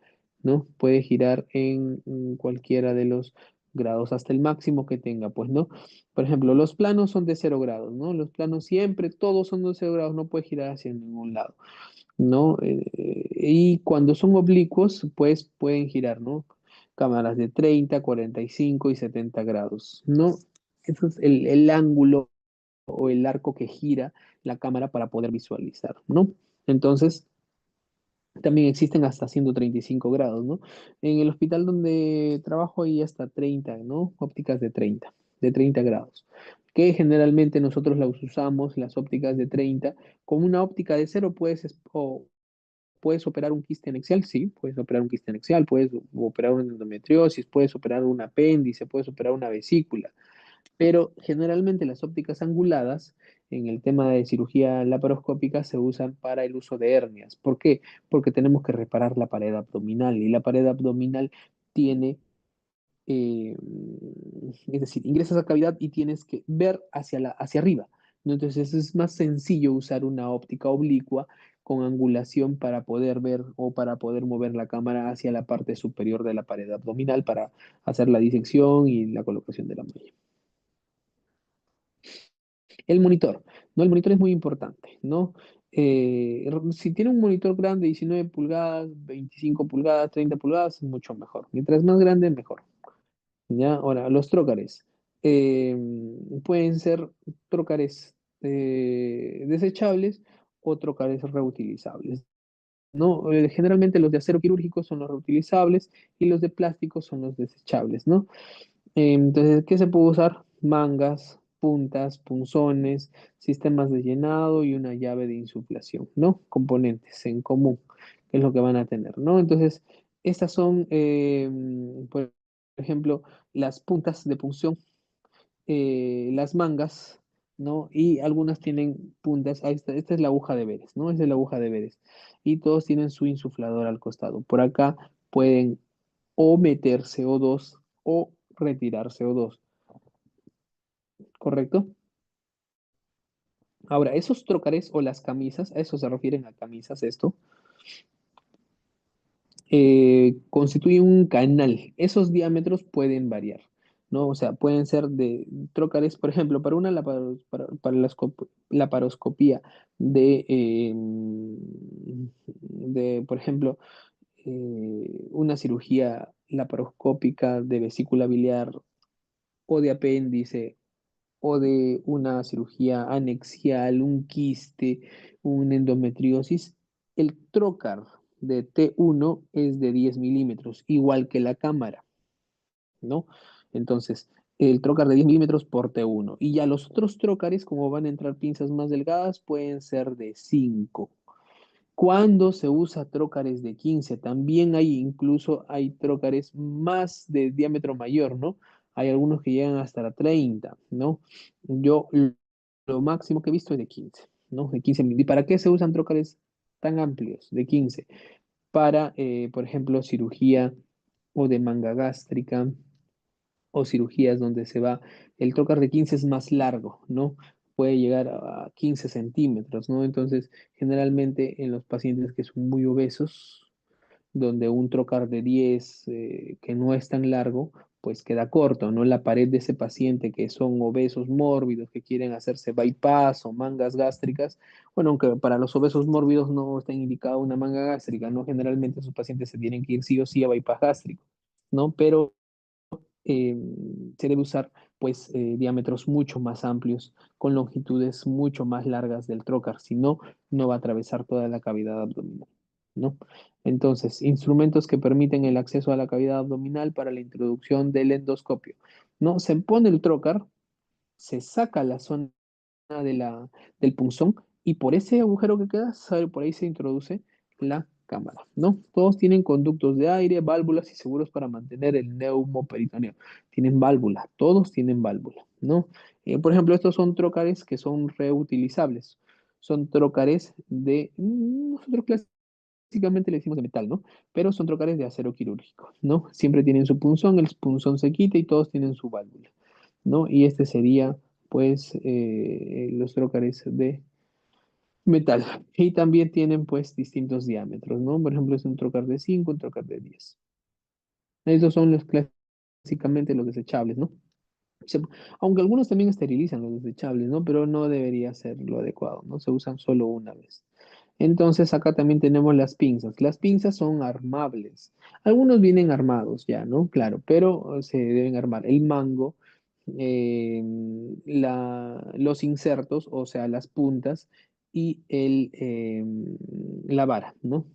¿no? Puede girar en cualquiera de los grados, hasta el máximo que tenga, pues, ¿no? Por ejemplo, los planos son de 0 grados, ¿no? Los planos siempre, todos son de 0 grados, no puede girar hacia ningún lado, ¿no? Y cuando son oblicuos, pues pueden girar, ¿no? Cámaras de 30, 45 y 70 grados, ¿no? Eso es el ángulo o el arco que gira la cámara para poder visualizar, ¿no? Entonces, también existen hasta 135 grados, ¿no? En el hospital donde trabajo hay hasta 30, ¿no? Ópticas de 30 grados, que generalmente nosotros las usamos, las ópticas de 30, con una óptica de cero puedes operar un quiste anexial, sí, puedes operar un quiste anexial, puedes operar una endometriosis, puedes operar un apéndice, puedes operar una vesícula, pero generalmente las ópticas anguladas en el tema de cirugía laparoscópica se usan para el uso de hernias. ¿Por qué? Porque tenemos que reparar la pared abdominal y la pared abdominal tiene eh, es decir, ingresas a cavidad y tienes que ver hacia arriba, ¿no? Entonces es más sencillo usar una óptica oblicua con angulación para poder ver o para poder mover la cámara hacia la parte superior de la pared abdominal para hacer la disección y la colocación de la malla. El monitor, ¿no? El monitor es muy importante, ¿no? Si tiene un monitor grande, 19 pulgadas, 25 pulgadas, 30 pulgadas, es mucho mejor. Mientras más grande, mejor. ¿Ya? Ahora, los trócares. eh, Pueden ser trócares desechables o trócares reutilizables, ¿no? Generalmente los de acero quirúrgico son los reutilizables y los de plástico son los desechables, ¿no? Entonces, ¿qué se puede usar? Mangas, puntas, punzones, sistemas de llenado y una llave de insuflación, ¿no? Componentes en común, que es lo que van a tener, ¿no? Entonces, estas son, por ejemplo, las puntas de punción, las mangas, ¿no? Y algunas tienen puntas. Esta es la aguja de Veres, ¿no? Esta es la aguja de Veres. Y todos tienen su insuflador al costado. Por acá pueden o meter CO2 o retirar CO2, ¿correcto? Ahora, esos trocares o las camisas, a eso se refieren a camisas esto, constituyen un canal. Esos diámetros pueden variar, ¿no? O sea, pueden ser de trócares, por ejemplo, para una para laparoscopía por ejemplo, una cirugía laparoscópica de vesícula biliar o de apéndice, o de una cirugía anexial, un quiste, una endometriosis, el trocar de T1 es de 10 milímetros, igual que la cámara, ¿no? Entonces, el trocar de 10 milímetros por T1. Y ya los otros trócares, como van a entrar pinzas más delgadas, pueden ser de 5. Cuando se usa trócares de 15, también hay trócares más de diámetro mayor, ¿no? Hay algunos que llegan hasta la 30, ¿no? Yo lo máximo que he visto es de 15, ¿no? De 15 milímetros. ¿Y para qué se usan trócares tan amplios, de 15? Para, por ejemplo, cirugía o de manga gástrica, o cirugías donde el trocar de 15 es más largo, ¿no? Puede llegar a 15 centímetros, ¿no? Entonces, generalmente en los pacientes que son muy obesos, donde un trocar de 10 que no es tan largo, pues queda corto, ¿no? La pared de ese paciente que son obesos mórbidos, que quieren hacerse bypass o mangas gástricas, bueno, aunque para los obesos mórbidos no está indicada una manga gástrica, ¿no? Generalmente esos pacientes se tienen que ir sí o sí a bypass gástrico, ¿no? Pero eh, se debe usar pues diámetros mucho más amplios con longitudes mucho más largas del trocar, si no, no va a atravesar toda la cavidad abdominal, ¿no? Entonces, instrumentos que permiten el acceso a la cavidad abdominal para la introducción del endoscopio, ¿no? Se pone el trocar, se saca la zona del punzón y por ese agujero que queda, por ahí se introduce la cámara, ¿no? Todos tienen conductos de aire, válvulas y seguros para mantener el neumoperitoneo. Tienen válvula, todos tienen válvula, ¿no? Por ejemplo, estos son trócares que son reutilizables. Son trócares nosotros clásicamente le decimos de metal, ¿no? Pero son trócares de acero quirúrgico, ¿no? Siempre tienen su punzón, el punzón se quita y todos tienen su válvula, ¿no? Y este sería, pues, los trócares de metal. Y también tienen, pues, distintos diámetros, ¿no? Por ejemplo, es un trócar de 5, un trócar de 10. Estos son los clásicamente los desechables, ¿no? Se- Aunque algunos también esterilizan los desechables, ¿no? Pero no debería ser lo adecuado, ¿no? Se usan solo una vez. Entonces acá también tenemos las pinzas. Las pinzas son armables. Algunos vienen armados ya, ¿no? Claro, pero se deben armar. El mango, eh, los insertos, o sea, las puntas y la vara, ¿no?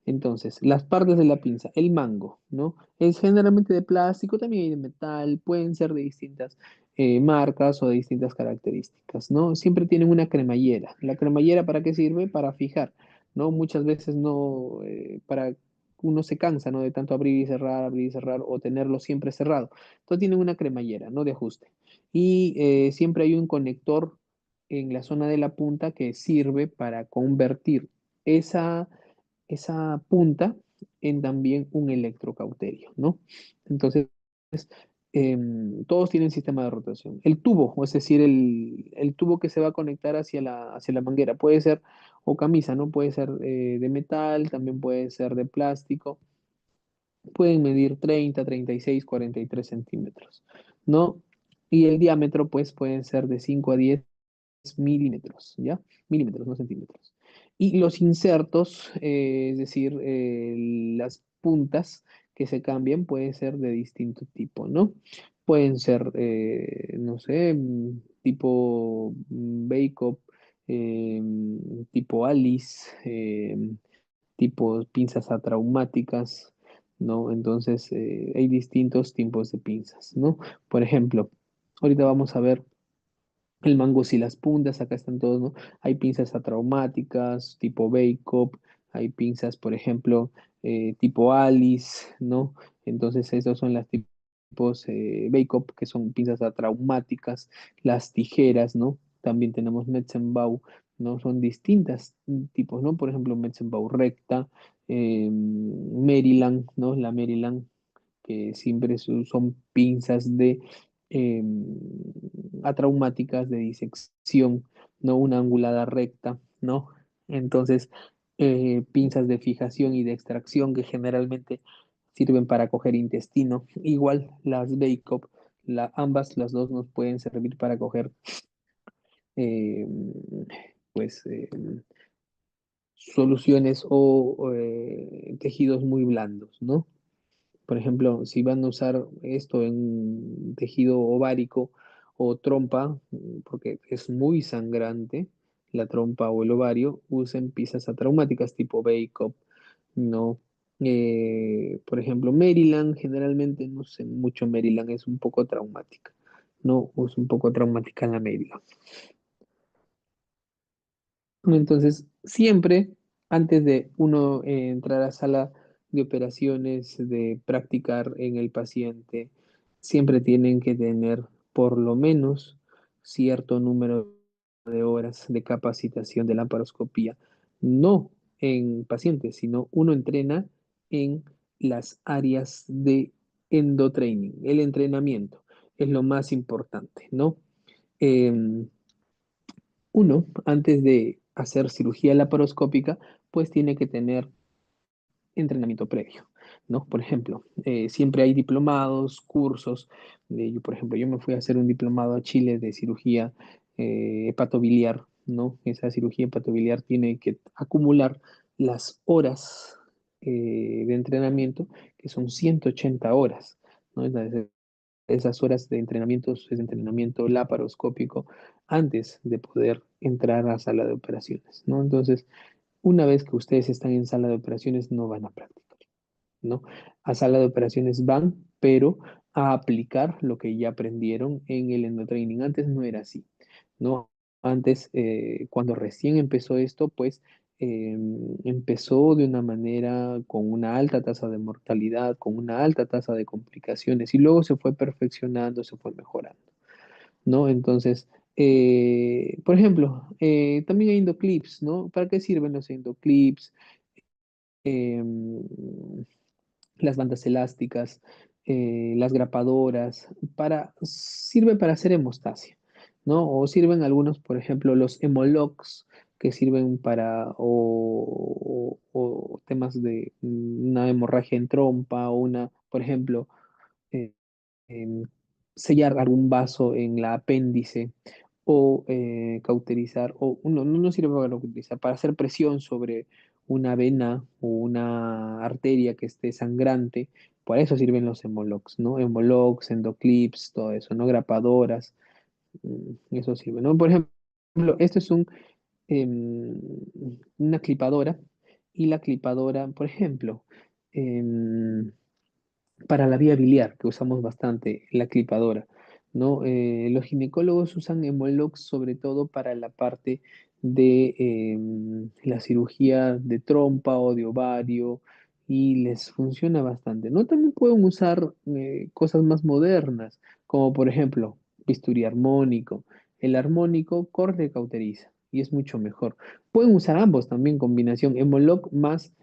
Entonces, las partes de la pinza, el mango, ¿no? Es generalmente de plástico, también hay de metal, pueden ser de distintas marcas o de distintas características, ¿no? Siempre tienen una cremallera. ¿La cremallera para qué sirve? Para fijar, ¿no? Muchas veces no, para uno se cansa, ¿no? De tanto abrir y cerrar, o tenerlo siempre cerrado. Entonces tienen una cremallera, ¿no? De ajuste. Y siempre hay un conector en la zona de la punta que sirve para convertir esa punta en también un electrocauterio, ¿no? Entonces, todos tienen sistema de rotación. El tubo, o es decir, el tubo que se va a conectar hacia la manguera, puede ser, o camisa, ¿no? Puede ser de metal, también puede ser de plástico, pueden medir 30, 36, 43 centímetros, ¿no? Y el diámetro, pues, pueden ser de 5 a 10 milímetros, ¿ya? Milímetros, no centímetros. Y los insertos, es decir, las puntas que se cambian, pueden ser de distinto tipo, ¿no? Pueden ser, no sé, tipo Backup, tipo Alice, tipo pinzas atraumáticas, ¿no? Entonces, hay distintos tipos de pinzas, ¿no? Por ejemplo, ahorita vamos a ver el mango y las puntas, acá están todos, ¿no? Hay pinzas atraumáticas, tipo Backup, hay pinzas, por ejemplo, tipo Alice, ¿no? Entonces, esos son las tipos Backup, que son pinzas atraumáticas, las tijeras, ¿no? También tenemos Metzenbau, ¿no? Son distintas tipos, ¿no? Por ejemplo, Metzenbau recta, Maryland, ¿no? La Maryland que siempre son pinzas atraumáticas de disección, no una angulada recta, ¿no? Entonces, pinzas de fijación y de extracción que generalmente sirven para coger intestino. Igual las Backup, ambas, las dos nos pueden servir para coger, eh, pues, soluciones o tejidos muy blandos, ¿no? Por ejemplo, si van a usar esto en tejido ovárico o trompa, porque es muy sangrante la trompa o el ovario, usen pisas atraumáticas tipo Backup, ¿no? Por ejemplo, Maryland, generalmente no sé mucho Maryland, es un poco traumática, ¿no? Es un poco traumática la Maryland. Entonces, siempre antes de uno entrar a sala de operaciones, de practicar en el paciente, siempre tienen que tener por lo menos cierto número de horas de capacitación de laparoscopía. No en pacientes, sino uno entrena en las áreas de endotraining. El entrenamiento es lo más importante, ¿no? Em, Uno, antes de hacer cirugía laparoscópica, pues tiene que tener entrenamiento previo, ¿no? Por ejemplo, siempre hay diplomados, cursos. Yo, por ejemplo, yo me fui a hacer un diplomado a Chile de cirugía hepatobiliar, ¿no? Esa cirugía hepatobiliar tiene que acumular las horas de entrenamiento, que son 180 horas, ¿no? Entonces, esas horas de entrenamiento laparoscópico antes de poder entrar a sala de operaciones, ¿no? Entonces, una vez que ustedes están en sala de operaciones, no van a practicar, ¿no? A sala de operaciones van, pero a aplicar lo que ya aprendieron en el endotraining. Antes no era así, ¿no? Antes, cuando recién empezó esto, pues eh, empezó de una manera con una alta tasa de mortalidad, con una alta tasa de complicaciones y luego se fue perfeccionando, se fue mejorando, ¿no? Entonces, por ejemplo, también hay endoclips, ¿no? ¿Para qué sirven los endoclips? Em, las bandas elásticas, las grapadoras, sirve para hacer hemostasia, ¿no? O sirven algunos, por ejemplo, los hemolocks, que sirven para, o temas de una hemorragia en trompa, o una, por ejemplo, eh, sellar algún vaso en la apéndice o cauterizar, o no sirve para cauterizar, para hacer presión sobre una vena o una arteria que esté sangrante. Para eso sirven los hemologs, ¿no? Hemologs, endoclips, todo eso, ¿no? Grapadoras, eso sirve, ¿no? Por ejemplo, esto es em, una clipadora y la clipadora, por ejemplo, em, para la vía biliar, que usamos bastante, la clipadora, ¿no? Los ginecólogos usan Emolox sobre todo para la parte de la cirugía de trompa o de ovario y les funciona bastante, ¿no? También pueden usar cosas más modernas, como por ejemplo bisturí armónico. El armónico corta y cauteriza y es mucho mejor. Pueden usar ambos también, combinación Emoloc más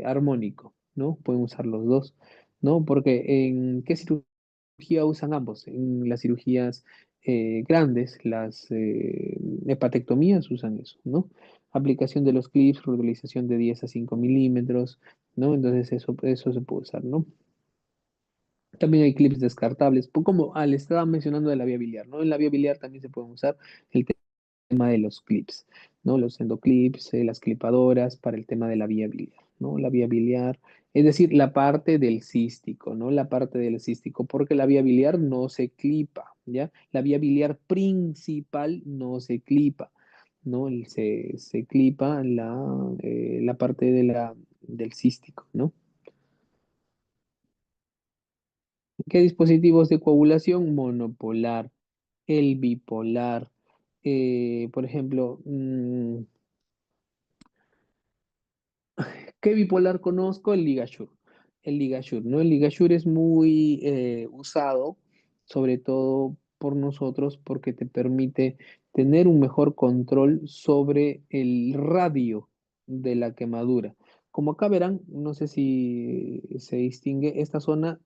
armónico, ¿no? Pueden usar los dos. ¿No? Porque ¿en qué cirugía usan ambos? En las cirugías grandes, las hepatectomías usan eso, ¿no? Aplicación de los clips, reutilización de 10 a 5 milímetros, ¿no? Entonces eso se puede usar, ¿no? También hay clips descartables, como les estaba mencionando de la vía biliar, ¿no? En la vía biliar también se pueden usar el tema de los clips, ¿no? Los endoclips, las clipadoras para el tema de la vía biliar, ¿no? La vía biliar, es decir, la parte del cístico, ¿no? La parte del cístico, porque la vía biliar no se clipa, ¿ya? La vía biliar principal no se clipa, ¿no? Se clipa la parte del cístico, ¿no? ¿Qué dispositivos de coagulación? Monopolar, el bipolar, por ejemplo, ¿qué bipolar conozco? El Ligashur. El Ligashur, ¿no? El Ligashur es muy usado, sobre todo por nosotros, porque te permite tener un mejor control sobre el radio de la quemadura. Como acá verán, no sé si se distingue esta zona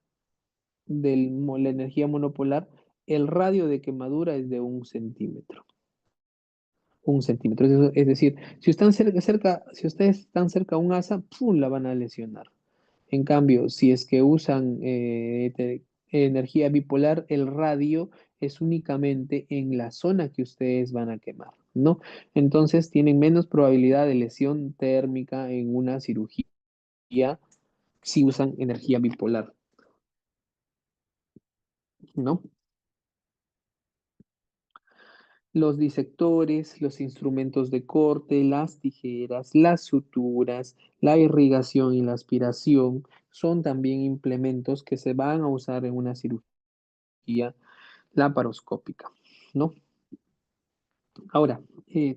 de la energía monopolar, el radio de quemadura es de 1 centímetro. 1 centímetro. Es decir, si ustedes están cerca a un asa, ¡pum!, la van a lesionar. En cambio, si es que usan energía bipolar, el radio es únicamente en la zona que ustedes van a quemar, ¿no? Entonces tienen menos probabilidad de lesión térmica en una cirugía si usan energía bipolar. ¿no? Los disectores, los instrumentos de corte, las tijeras, las suturas, la irrigación y la aspiración son también implementos que se van a usar en una cirugía laparoscópica, ¿no? Ahora,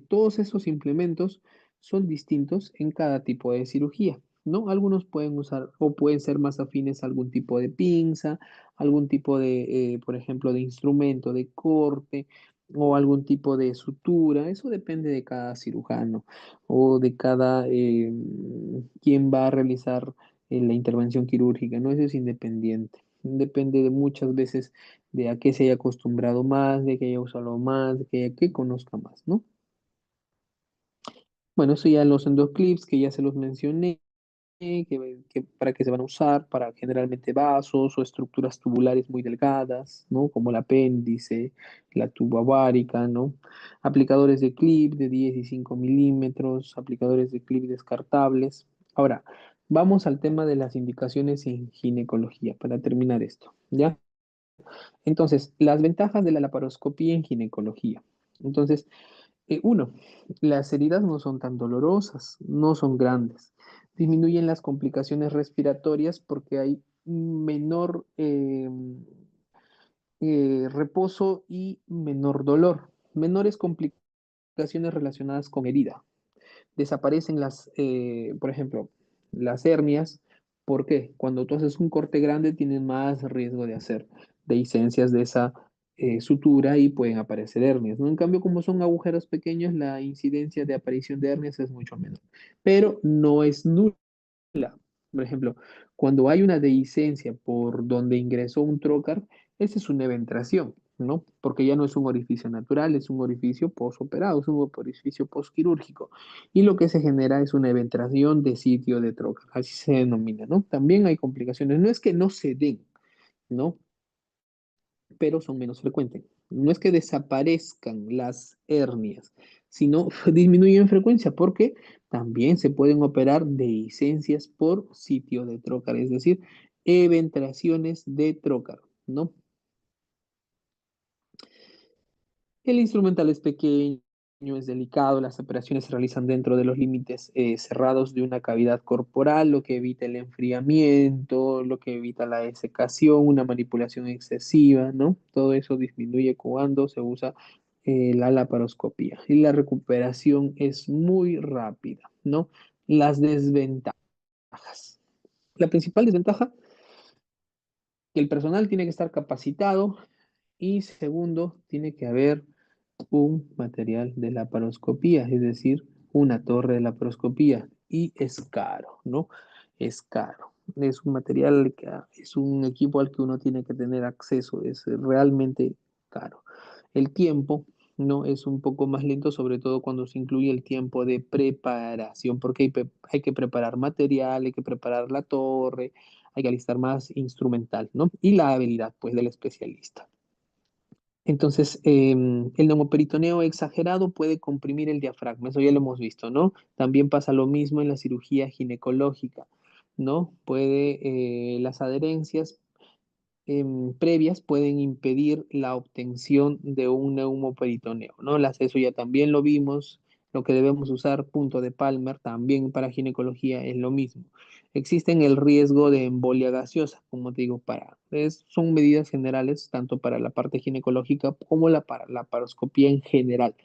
todos esos implementos son distintos en cada tipo de cirugía, ¿no? Algunos pueden usar o pueden ser más afines a algún tipo de pinza, algún tipo de, por ejemplo, de instrumento de corte o algún tipo de sutura. Eso depende de cada cirujano o de cada quien va a realizar la intervención quirúrgica, ¿no? Eso es independiente. Depende de muchas veces de a qué se haya acostumbrado más, de que haya usado más, de que conozca más, ¿no? Bueno, eso ya los endoclips que ya se los mencioné, para qué se van a usar, para generalmente vasos o estructuras tubulares muy delgadas, ¿no? Como el apéndice, la tuba ovárica, ¿no? Aplicadores de clip de 10 y 5 milímetros, aplicadores de clip descartables. Ahora, vamos al tema de las indicaciones en ginecología, para terminar esto, ¿ya? Entonces, las ventajas de la laparoscopía en ginecología. Entonces, uno, las heridas no son tan dolorosas, no son grandes. Disminuyen las complicaciones respiratorias porque hay menor reposo y menor dolor. Menores complicaciones relacionadas con herida. Desaparecen por ejemplo, las hernias. ¿Por qué? Cuando tú haces un corte grande tienes más riesgo de hacer dehiscencias de esa sutura y pueden aparecer hernias, ¿no? En cambio, como son agujeros pequeños, la incidencia de aparición de hernias es mucho menor, pero no es nula. Por ejemplo, cuando hay una dehiscencia por donde ingresó un trocar, esa es una eventración, ¿no? Porque ya no es un orificio natural, es un orificio postoperado, es un orificio postquirúrgico. Y lo que se genera es una eventración de sitio de trocar, así se denomina, ¿no? También hay complicaciones. No es que no se den, ¿no? Pero son menos frecuentes. No es que desaparezcan las hernias, sino disminuyen en frecuencia porque también se pueden operar dehiscencias por sitio de trocar, es decir, eventraciones de trocar, ¿no? El instrumental es pequeño, es delicado, las operaciones se realizan dentro de los límites cerrados de una cavidad corporal, lo que evita el enfriamiento, lo que evita la desecación, una manipulación excesiva, ¿no? Todo eso disminuye cuando se usa la laparoscopía. Y la recuperación es muy rápida, ¿no? Las desventajas. La principal desventaja, que el personal tiene que estar capacitado y segundo, tiene que haber un material de laparoscopía, es decir, una torre de laparoscopía, y es caro, ¿no? Es caro. Es un material, es un equipo al que uno tiene que tener acceso, es realmente caro. El tiempo, ¿no? Es un poco más lento, sobre todo cuando se incluye el tiempo de preparación, porque hay que preparar material, hay que preparar la torre, hay que alistar más instrumental, ¿no? Y la habilidad, pues, del especialista. Entonces, el neumoperitoneo exagerado puede comprimir el diafragma, eso ya lo hemos visto, ¿no? También pasa lo mismo en la cirugía ginecológica, ¿no? Las adherencias previas pueden impedir la obtención de un neumoperitoneo, ¿no? Eso ya también lo vimos, lo que debemos usar, punto de Palmer, también para ginecología es lo mismo. Existen el riesgo de embolia gaseosa, como te digo, son medidas generales tanto para la parte ginecológica como para la paroscopía en general.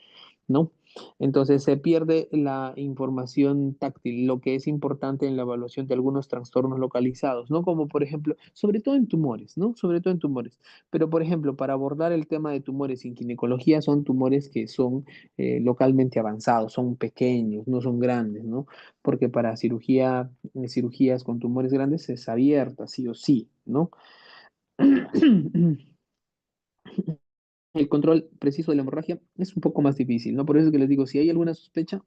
¿No? Entonces se pierde la información táctil, lo que es importante en la evaluación de algunos trastornos localizados, ¿no? Como por ejemplo, sobre todo en tumores, ¿no? Sobre todo en tumores. Pero por ejemplo, para abordar el tema de tumores en ginecología, son tumores que son localmente avanzados, son pequeños, no son grandes, ¿no? Porque para cirugías con tumores grandes es abierta, sí o sí, ¿no? El control preciso de la hemorragia es un poco más difícil, ¿no? Por eso es que les digo, si hay alguna sospecha,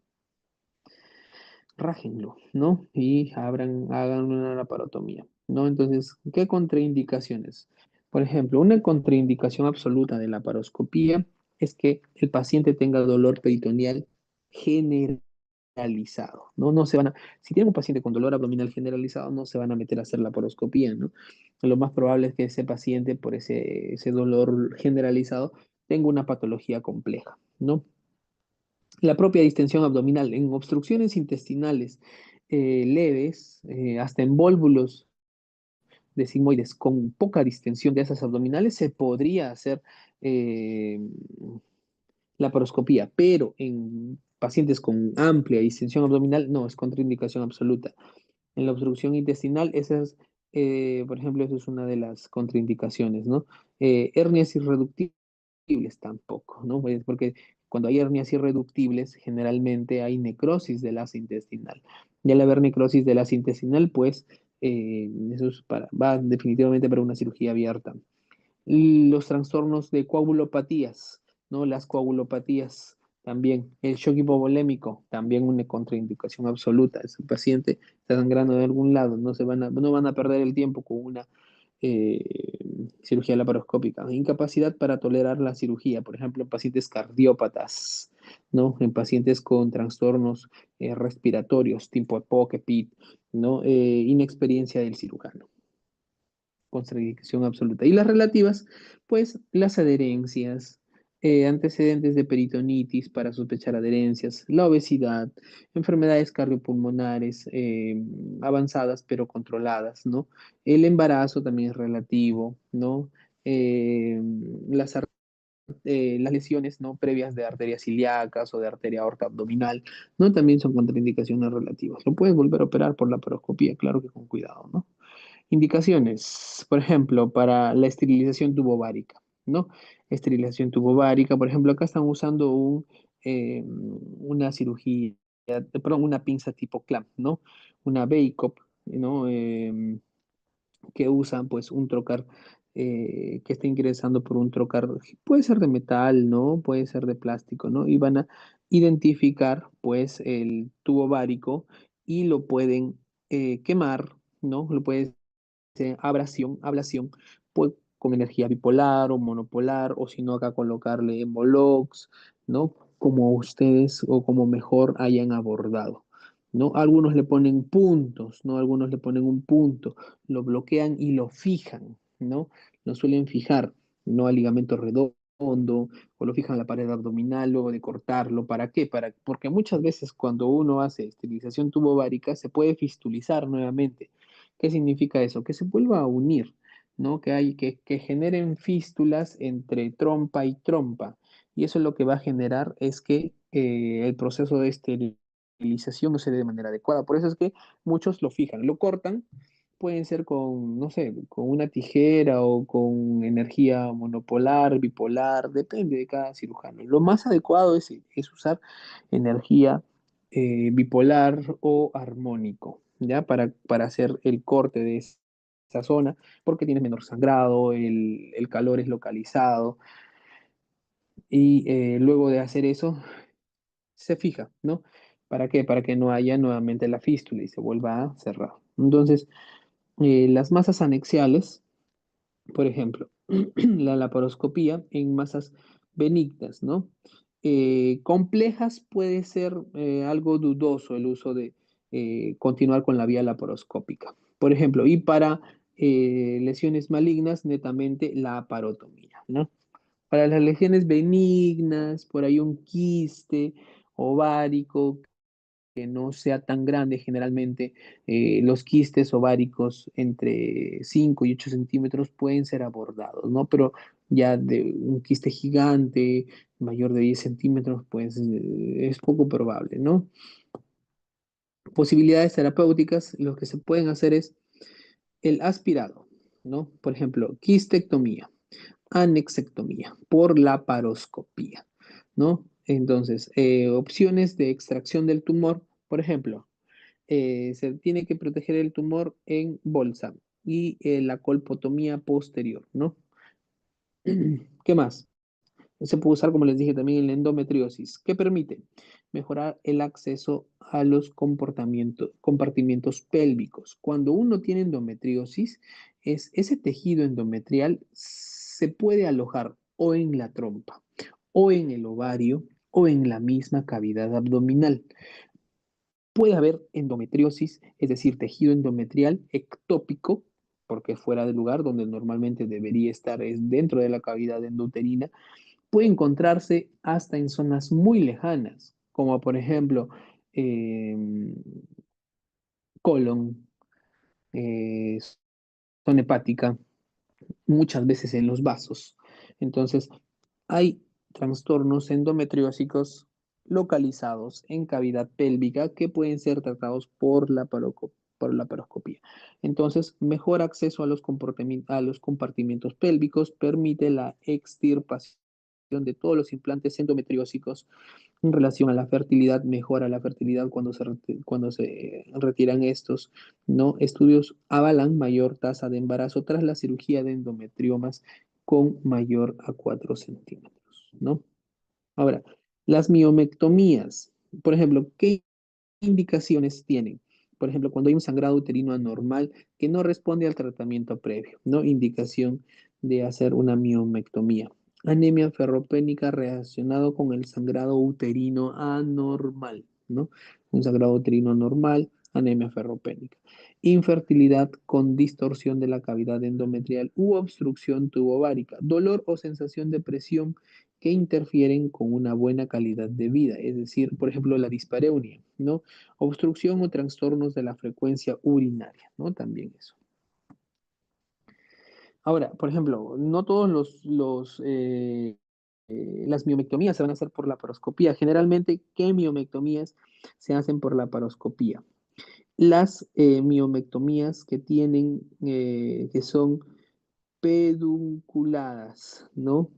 rájenlo, ¿no? Y hagan una laparotomía, ¿no? Entonces, ¿qué contraindicaciones? Por ejemplo, una contraindicación absoluta de la laparoscopía es que el paciente tenga dolor peritoneal general, generalizado, ¿no? No se van a, si tienen un paciente con dolor abdominal generalizado, no se van a meter a hacer laparoscopía, ¿no? Lo más probable es que ese paciente, por ese dolor generalizado, tenga una patología compleja, ¿no? La propia distensión abdominal en obstrucciones intestinales leves, hasta en válvulos de sigmoides con poca distensión de esas abdominales, se podría hacer eh, laparoscopía, pero en pacientes con amplia distensión abdominal, no, es contraindicación absoluta. En la obstrucción intestinal, por ejemplo, eso es una de las contraindicaciones, ¿no? Hernias irreductibles tampoco, ¿no? Pues porque cuando hay hernias irreductibles, generalmente hay necrosis del asa intestinal. Y al haber necrosis del asa intestinal, pues eso es va definitivamente para una cirugía abierta. Los trastornos de coagulopatías, ¿no? Las coagulopatías también, el shock hipovolémico, también una contraindicación absoluta. Ese paciente está sangrando de algún lado, no van a perder el tiempo con una cirugía laparoscópica. Incapacidad para tolerar la cirugía, por ejemplo, en pacientes cardiópatas, ¿no? En pacientes con trastornos respiratorios, tipo EPOC, EPID, ¿no? Inexperiencia del cirujano, contradicción absoluta. Y las relativas, pues las adherencias, antecedentes de peritonitis para sospechar adherencias, la obesidad, enfermedades cardiopulmonares avanzadas pero controladas, ¿no? El embarazo también es relativo, ¿no? Eh, las, las lesiones, ¿no? Previas de arterias ilíacas o de arteria aorta abdominal, ¿no? También son contraindicaciones relativas. Lo puedes volver a operar por la laparoscopía, claro que con cuidado, ¿no? Indicaciones, por ejemplo, para la esterilización tubovárica, ¿no? Esterilización tubovárica, por ejemplo, acá están usando una cirugía, perdón, una pinza tipo clamp, ¿no? Una Backup, ¿no? Que usan pues un trocar que está ingresando por un trocar, puede ser de metal, ¿no? Puede ser de plástico, ¿no? Y van a identificar pues el tubo várico y lo pueden quemar, ¿no? Lo pueden ablación, pues con energía bipolar o monopolar, o si no, acá colocarle Embolox, ¿no? Como ustedes o como mejor hayan abordado, ¿no? Algunos le ponen puntos, ¿no? Algunos le ponen un punto, lo bloquean y lo fijan, ¿no? Lo suelen fijar, ¿no? Al ligamento redondo, o lo fijan a la pared abdominal luego de cortarlo. ¿Para qué? Porque muchas veces cuando uno hace esterilización tubovárica se puede fistulizar nuevamente. ¿Qué significa eso? Que se vuelva a unir, ¿no? Que generen fístulas entre trompa y trompa. Y eso lo que va a generar es que el proceso de esterilización no se dé de manera adecuada. Por eso es que muchos lo fijan, lo cortan, pueden ser con, no sé, con una tijera o con energía monopolar, bipolar, depende de cada cirujano. Lo más adecuado es usar energía bipolar o armónico, ¿ya? Para hacer el corte de esa zona, porque tienes menor sangrado, el calor es localizado, y luego de hacer eso, se fija, ¿no? ¿Para qué? Para que no haya nuevamente la fístula y se vuelva a cerrar. Entonces, las masas anexiales, por ejemplo, la laparoscopía en masas benignas, ¿no? Complejas puede ser algo dudoso el uso de continuar con la vía laparoscópica. Por ejemplo, y para lesiones malignas, netamente la aparotomía, ¿no? Para las lesiones benignas, por ahí un quiste ovárico que no sea tan grande, generalmente los quistes ováricos entre 5 y 8 centímetros pueden ser abordados, ¿no? Pero ya de un quiste gigante, mayor de 10 centímetros, pues es poco probable, ¿no? Posibilidades terapéuticas, lo que se pueden hacer es el aspirado, ¿no? Por ejemplo, quistectomía, anexectomía por laparoscopía, ¿no? Entonces, opciones de extracción del tumor, por ejemplo, se tiene que proteger el tumor en bolsa y la colpotomía posterior, ¿no? ¿Qué más? Se puede usar, como les dije, también en la endometriosis, que permite mejorar el acceso a los compartimientos pélvicos. Cuando uno tiene endometriosis, ese tejido endometrial se puede alojar o en la trompa, o en el ovario, o en la misma cavidad abdominal. Puede haber endometriosis, es decir, tejido endometrial ectópico, porque fuera del lugar donde normalmente debería estar, es dentro de la cavidad endouterina. Puede encontrarse hasta en zonas muy lejanas, como por ejemplo colon, eh, zona hepática, muchas veces en los vasos. Entonces, hay trastornos endometriósicos localizados en cavidad pélvica que pueden ser tratados por la paroscopía. Entonces, mejor acceso a a los compartimientos pélvicos permite la extirpación de todos los implantes endometriósicos en relación a la fertilidad, mejora la fertilidad cuando se retiran estos, ¿no? Estudios avalan mayor tasa de embarazo tras la cirugía de endometriomas con mayor a 4 centímetros, ¿no? Ahora, las miomectomías, por ejemplo, ¿qué indicaciones tienen? Por ejemplo, cuando hay un sangrado uterino anormal que no responde al tratamiento previo, ¿no? Indicación de hacer una miomectomía. Anemia ferropénica relacionado con el sangrado uterino anormal, ¿no? Un sangrado uterino anormal, anemia ferropénica. Infertilidad con distorsión de la cavidad endometrial u obstrucción tubovárica. Dolor o sensación de presión que interfieren con una buena calidad de vida, es decir, por ejemplo, la dispareunia, ¿no? Obstrucción o trastornos de la frecuencia urinaria, ¿no? También eso. Ahora, por ejemplo, no todos las miomectomías se van a hacer por la paroscopía. Generalmente, ¿qué miomectomías se hacen por la paroscopía? Las miomectomías que son pedunculadas, ¿no?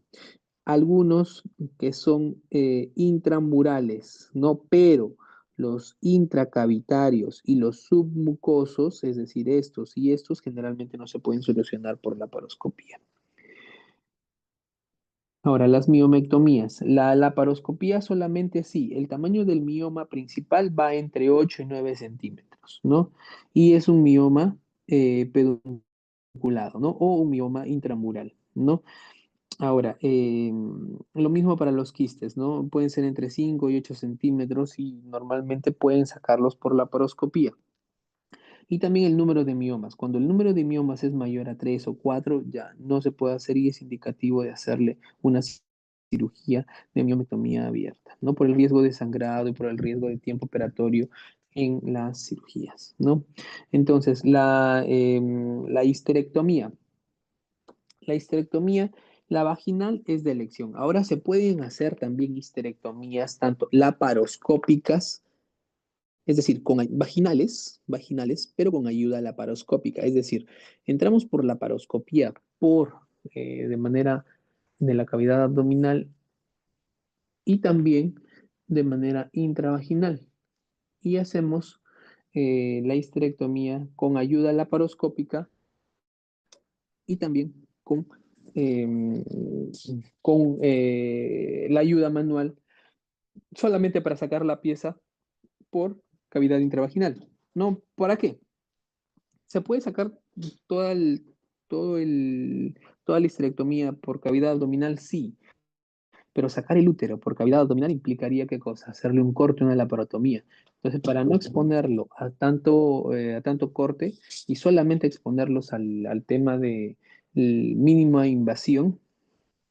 Algunos que son intramurales, ¿no? Pero los intracavitarios y los submucosos, es decir, estos y estos, generalmente no se pueden solucionar por la paroscopía. Ahora, las miomectomías. La laparoscopía solamente sí, el tamaño del mioma principal va entre 8 y 9 centímetros, ¿no? Y es un mioma pedunculado, ¿no? O un mioma intramural, ¿no? Ahora, lo mismo para los quistes, ¿no? Pueden ser entre 5 y 8 centímetros y normalmente pueden sacarlos por la paroscopía. Y también el número de miomas. Cuando el número de miomas es mayor a 3 o 4, ya no se puede hacer y es indicativo de hacerle una cirugía de miomectomía abierta, ¿no? Por el riesgo de sangrado y por el riesgo de tiempo operatorio en las cirugías, ¿no? Entonces, la histerectomía. La histerectomía, la vaginal es de elección. Ahora se pueden hacer también histerectomías, tanto laparoscópicas, es decir, vaginales, pero con ayuda laparoscópica. Es decir, entramos por laparoscopía de manera de la cavidad abdominal y también de manera intravaginal. Y hacemos la histerectomía con ayuda laparoscópica y también em, con la ayuda manual, solamente para sacar la pieza por cavidad intravaginal. ¿No? ¿Para qué? Se puede sacar toda el, todo el, toda la histerectomía por cavidad abdominal, sí, pero sacar el útero por cavidad abdominal implicaría ¿qué cosa? Hacerle un corte, una laparotomía. Entonces, para no exponerlo a tanto corte y solamente exponerlos al tema de mínima invasión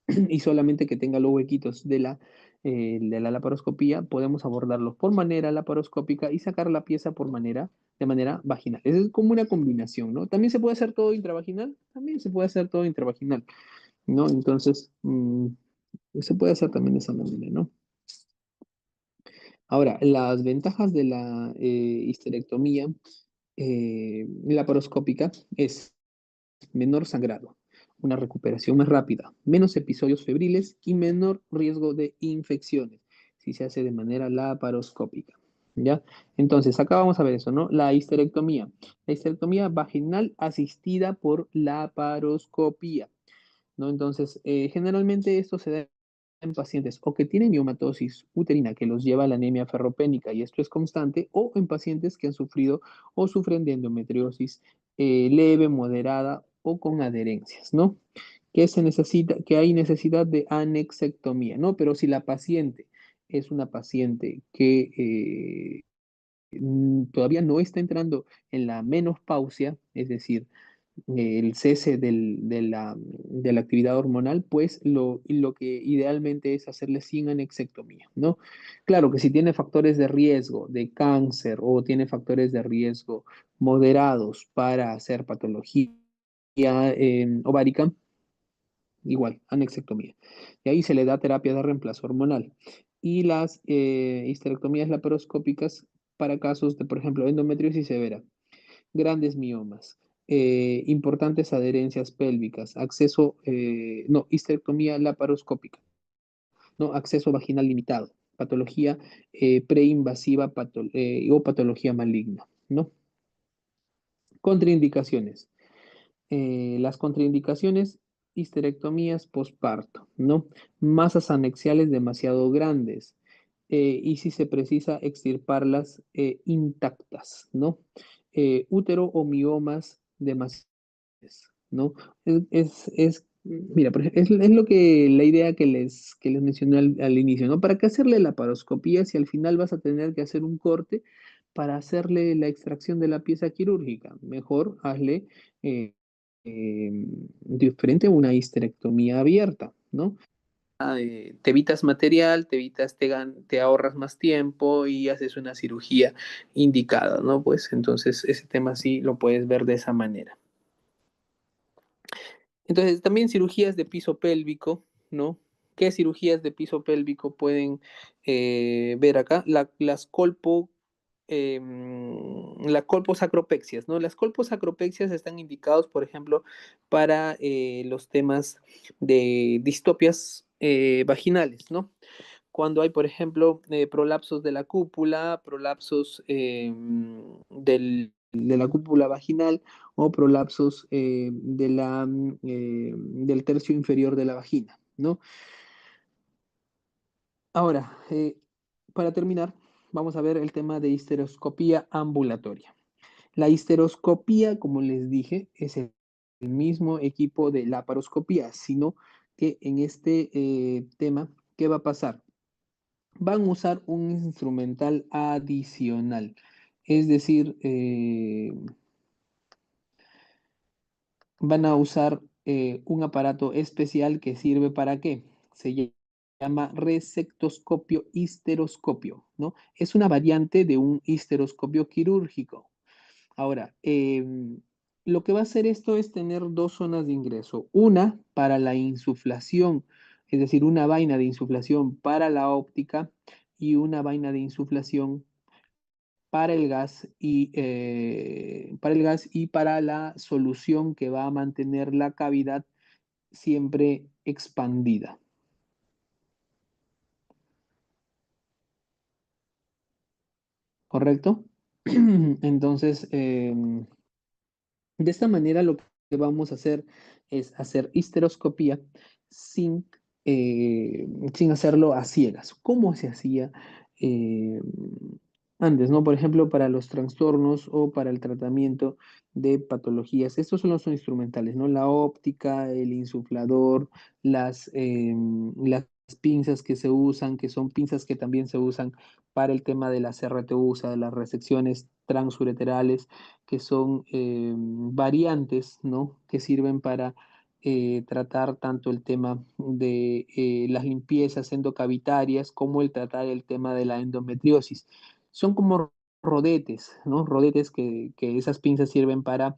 y solamente que tenga los huequitos de la laparoscopía, podemos abordarlos por manera laparoscópica y sacar la pieza de manera vaginal. Es como una combinación, ¿no? También se puede hacer todo intravaginal, también se puede hacer todo intravaginal, ¿no? Entonces, se puede hacer también de esa manera, ¿no? Ahora, las ventajas de la histerectomía laparoscópica es menor sangrado, una recuperación más rápida, menos episodios febriles y menor riesgo de infecciones si se hace de manera laparoscópica. ¿Ya? Entonces, acá vamos a ver eso, ¿no? La histerectomía. La histerectomía vaginal asistida por laparoscopía, ¿no? Entonces, generalmente esto se da en pacientes o que tienen miomatosis uterina que los lleva a la anemia ferropénica y esto es constante, o en pacientes que han sufrido o sufren de endometriosis leve, moderada o con adherencias, ¿no? Que hay necesidad de anexectomía, ¿no? Pero si la paciente es una paciente todavía no está entrando en la menopausia, es decir, el cese de la actividad hormonal, pues lo que idealmente es hacerle sin anexectomía, ¿no? Claro que si tiene factores de riesgo de cáncer o tiene factores de riesgo moderados para hacer patología ovárica, igual, anexectomía. Y ahí se le da terapia de reemplazo hormonal. Y las histerectomías laparoscópicas para casos de, por ejemplo, endometriosis severa, grandes miomas, importantes adherencias pélvicas, no, histerectomía laparoscópica, no, acceso vaginal limitado, patología preinvasiva o patología maligna, ¿no? Contraindicaciones. Las contraindicaciones, histerectomías posparto, ¿no? Masas anexiales demasiado grandes, y si se precisa extirparlas intactas, ¿no? Útero o miomas demasiado, ¿no? Mira, es lo que la idea que les mencioné al inicio, ¿no? ¿Para qué hacerle la paroscopía si al final vas a tener que hacer un corte para hacerle la extracción de la pieza quirúrgica? Mejor hazle eh, diferente a una histerectomía abierta, ¿no? Te evitas material, te ahorras más tiempo y haces una cirugía indicada, ¿no? Pues entonces ese tema sí lo puedes ver de esa manera. Entonces, también cirugías de piso pélvico, ¿no? ¿Qué cirugías de piso pélvico pueden ver acá? Las colposacropexias, ¿no? Las colposacropexias están indicados, por ejemplo, para los temas de distopias vaginales, ¿no? Cuando hay, por ejemplo, prolapsos de la cúpula, prolapsos de la cúpula vaginal o prolapsos del tercio inferior de la vagina, ¿no? Ahora, para terminar, vamos a ver el tema de histeroscopía ambulatoria. La histeroscopía, como les dije, es el mismo equipo de laparoscopía, sino que en este tema, ¿qué va a pasar? Van a usar un instrumental adicional. Es decir, van a usar un aparato especial que sirve para qué. Llama resectoscopio histeroscopio, ¿no? Es una variante de un histeroscopio quirúrgico. Ahora, lo que va a hacer esto es tener dos zonas de ingreso. Una para la insuflación, es decir, una vaina de insuflación para la óptica y una vaina de insuflación para el gas y para la solución que va a mantener la cavidad siempre expandida. ¿Correcto? Entonces, de esta manera lo que vamos a hacer es hacer histeroscopía sin, sin hacerlo a ciegas. ¿Cómo se hacía eh, antes, no? Por ejemplo, para los trastornos o para el tratamiento de patologías. Estos son los instrumentales, ¿no? La óptica, el insuflador, las pinzas que se usan, que son pinzas que también se usan para el tema de las RTU, o sea, de las resecciones transureterales, que son variantes, ¿no? Que sirven para tratar tanto el tema de las limpiezas endocavitarias como el tratar el tema de la endometriosis. Son como rodetes, ¿no? Rodetes que esas pinzas sirven para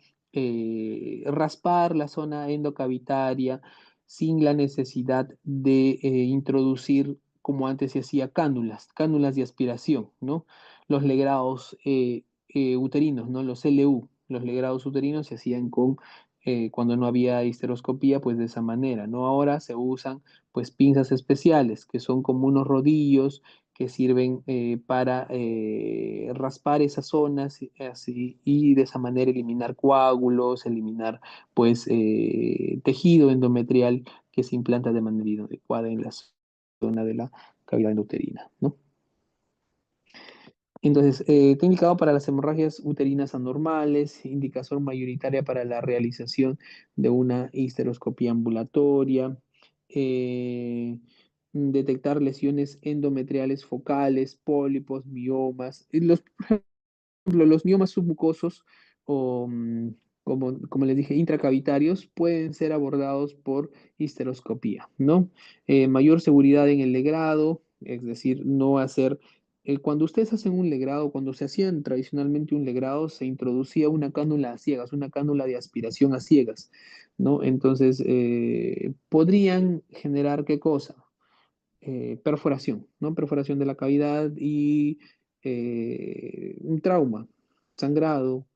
raspar la zona endocavitaria sin la necesidad de introducir, como antes se hacía, cánulas de aspiración, ¿no? Los legrados uterinos, ¿no? Los LU, los legrados uterinos se hacían cuando no había histeroscopía, pues de esa manera, ¿no? Ahora se usan, pues, pinzas especiales, que son como unos rodillos que sirven para raspar esas zonas así, y de esa manera eliminar coágulos, eliminar, pues, tejido endometrial que se implanta de manera inadecuada en la zona de la cavidad endouterina, ¿no? Entonces, está indicado para las hemorragias uterinas anormales, indicación mayoritaria para la realización de una histeroscopía ambulatoria, detectar lesiones endometriales focales, pólipos, miomas. los miomas submucosos o, como les dije, intracavitarios pueden ser abordados por histeroscopía, ¿no? Mayor seguridad en el legrado, es decir, no hacer... cuando ustedes hacen un legrado, cuando se hacían tradicionalmente un legrado, se introducía una cánula a ciegas, una cánula de aspiración a ciegas, ¿no? Entonces, podrían generar ¿qué cosa? Perforación, ¿no? Perforación de la cavidad y un trauma, sangrado,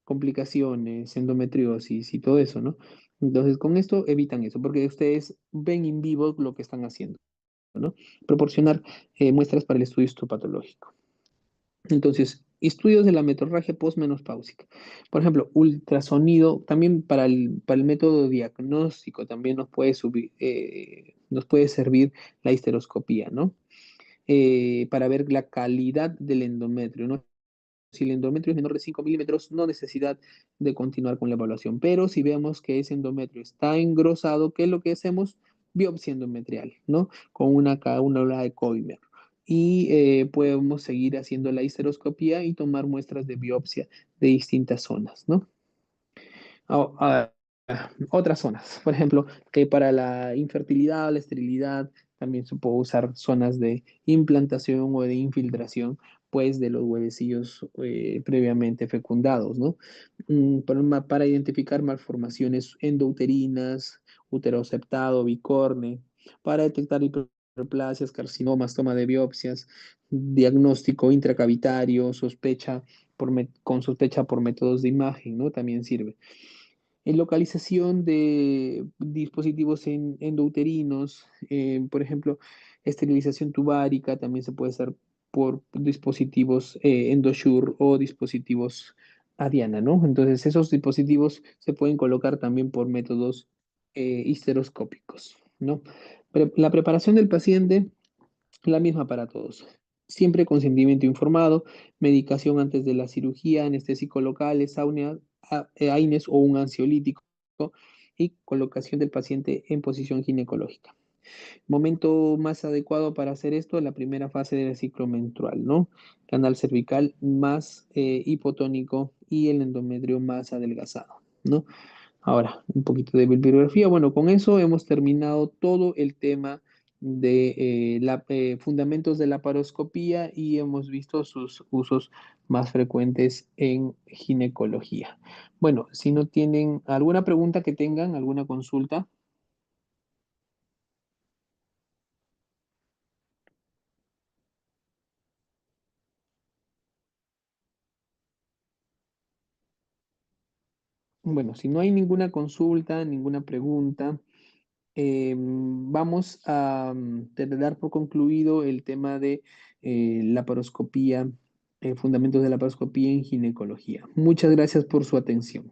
complicaciones, endometriosis y todo eso, ¿no? Entonces, con esto evitan eso, porque ustedes ven en vivo lo que están haciendo, ¿no? Proporcionar muestras para el estudio histopatológico. Entonces, estudios de la metorragia postmenopáusica. Por ejemplo, ultrasonido, también para el método diagnóstico, también nos puede servir la histeroscopía, ¿no? Para ver la calidad del endometrio, ¿no? Si el endometrio es menor de 5 milímetros, no necesidad de continuar con la evaluación. Pero si vemos que ese endometrio está engrosado, ¿qué es lo que hacemos? Biopsia endometrial, ¿no? Con una cánula de Koimer. Y podemos seguir haciendo la histeroscopía y tomar muestras de biopsia de distintas zonas, ¿no? Ah, otras zonas, por ejemplo, que para la infertilidad, la esterilidad, también se puede usar zonas de implantación o de infiltración, pues, de los huevecillos previamente fecundados, ¿no? Para identificar malformaciones endouterinas, útero septado, bicorne, para detectar hiperplasias, carcinomas, toma de biopsias, diagnóstico intracavitario, con sospecha por métodos de imagen, ¿no? También sirve en localización de dispositivos endouterinos, por ejemplo, esterilización tubárica, también se puede hacer por dispositivos EndoSure o dispositivos Adiana, ¿no? Entonces, esos dispositivos se pueden colocar también por métodos histeroscópicos, ¿no? La preparación del paciente la misma para todos. Siempre consentimiento informado, medicación antes de la cirugía, anestésico local, sauna, AINES o un ansiolítico y colocación del paciente en posición ginecológica. Momento más adecuado para hacer esto, la primera fase del ciclo menstrual, ¿no? Canal cervical más hipotónico y el endometrio más adelgazado, ¿no? Ahora, un poquito de bibliografía. Bueno, con eso hemos terminado todo el tema de fundamentos de la paroscopía y hemos visto sus usos más frecuentes en ginecología. Bueno, si no tienen alguna pregunta que tengan, alguna consulta. Bueno, si no hay ninguna consulta, ninguna pregunta, vamos a dar por concluido el tema de la paroscopía, fundamentos de la paroscopía en ginecología. Muchas gracias por su atención.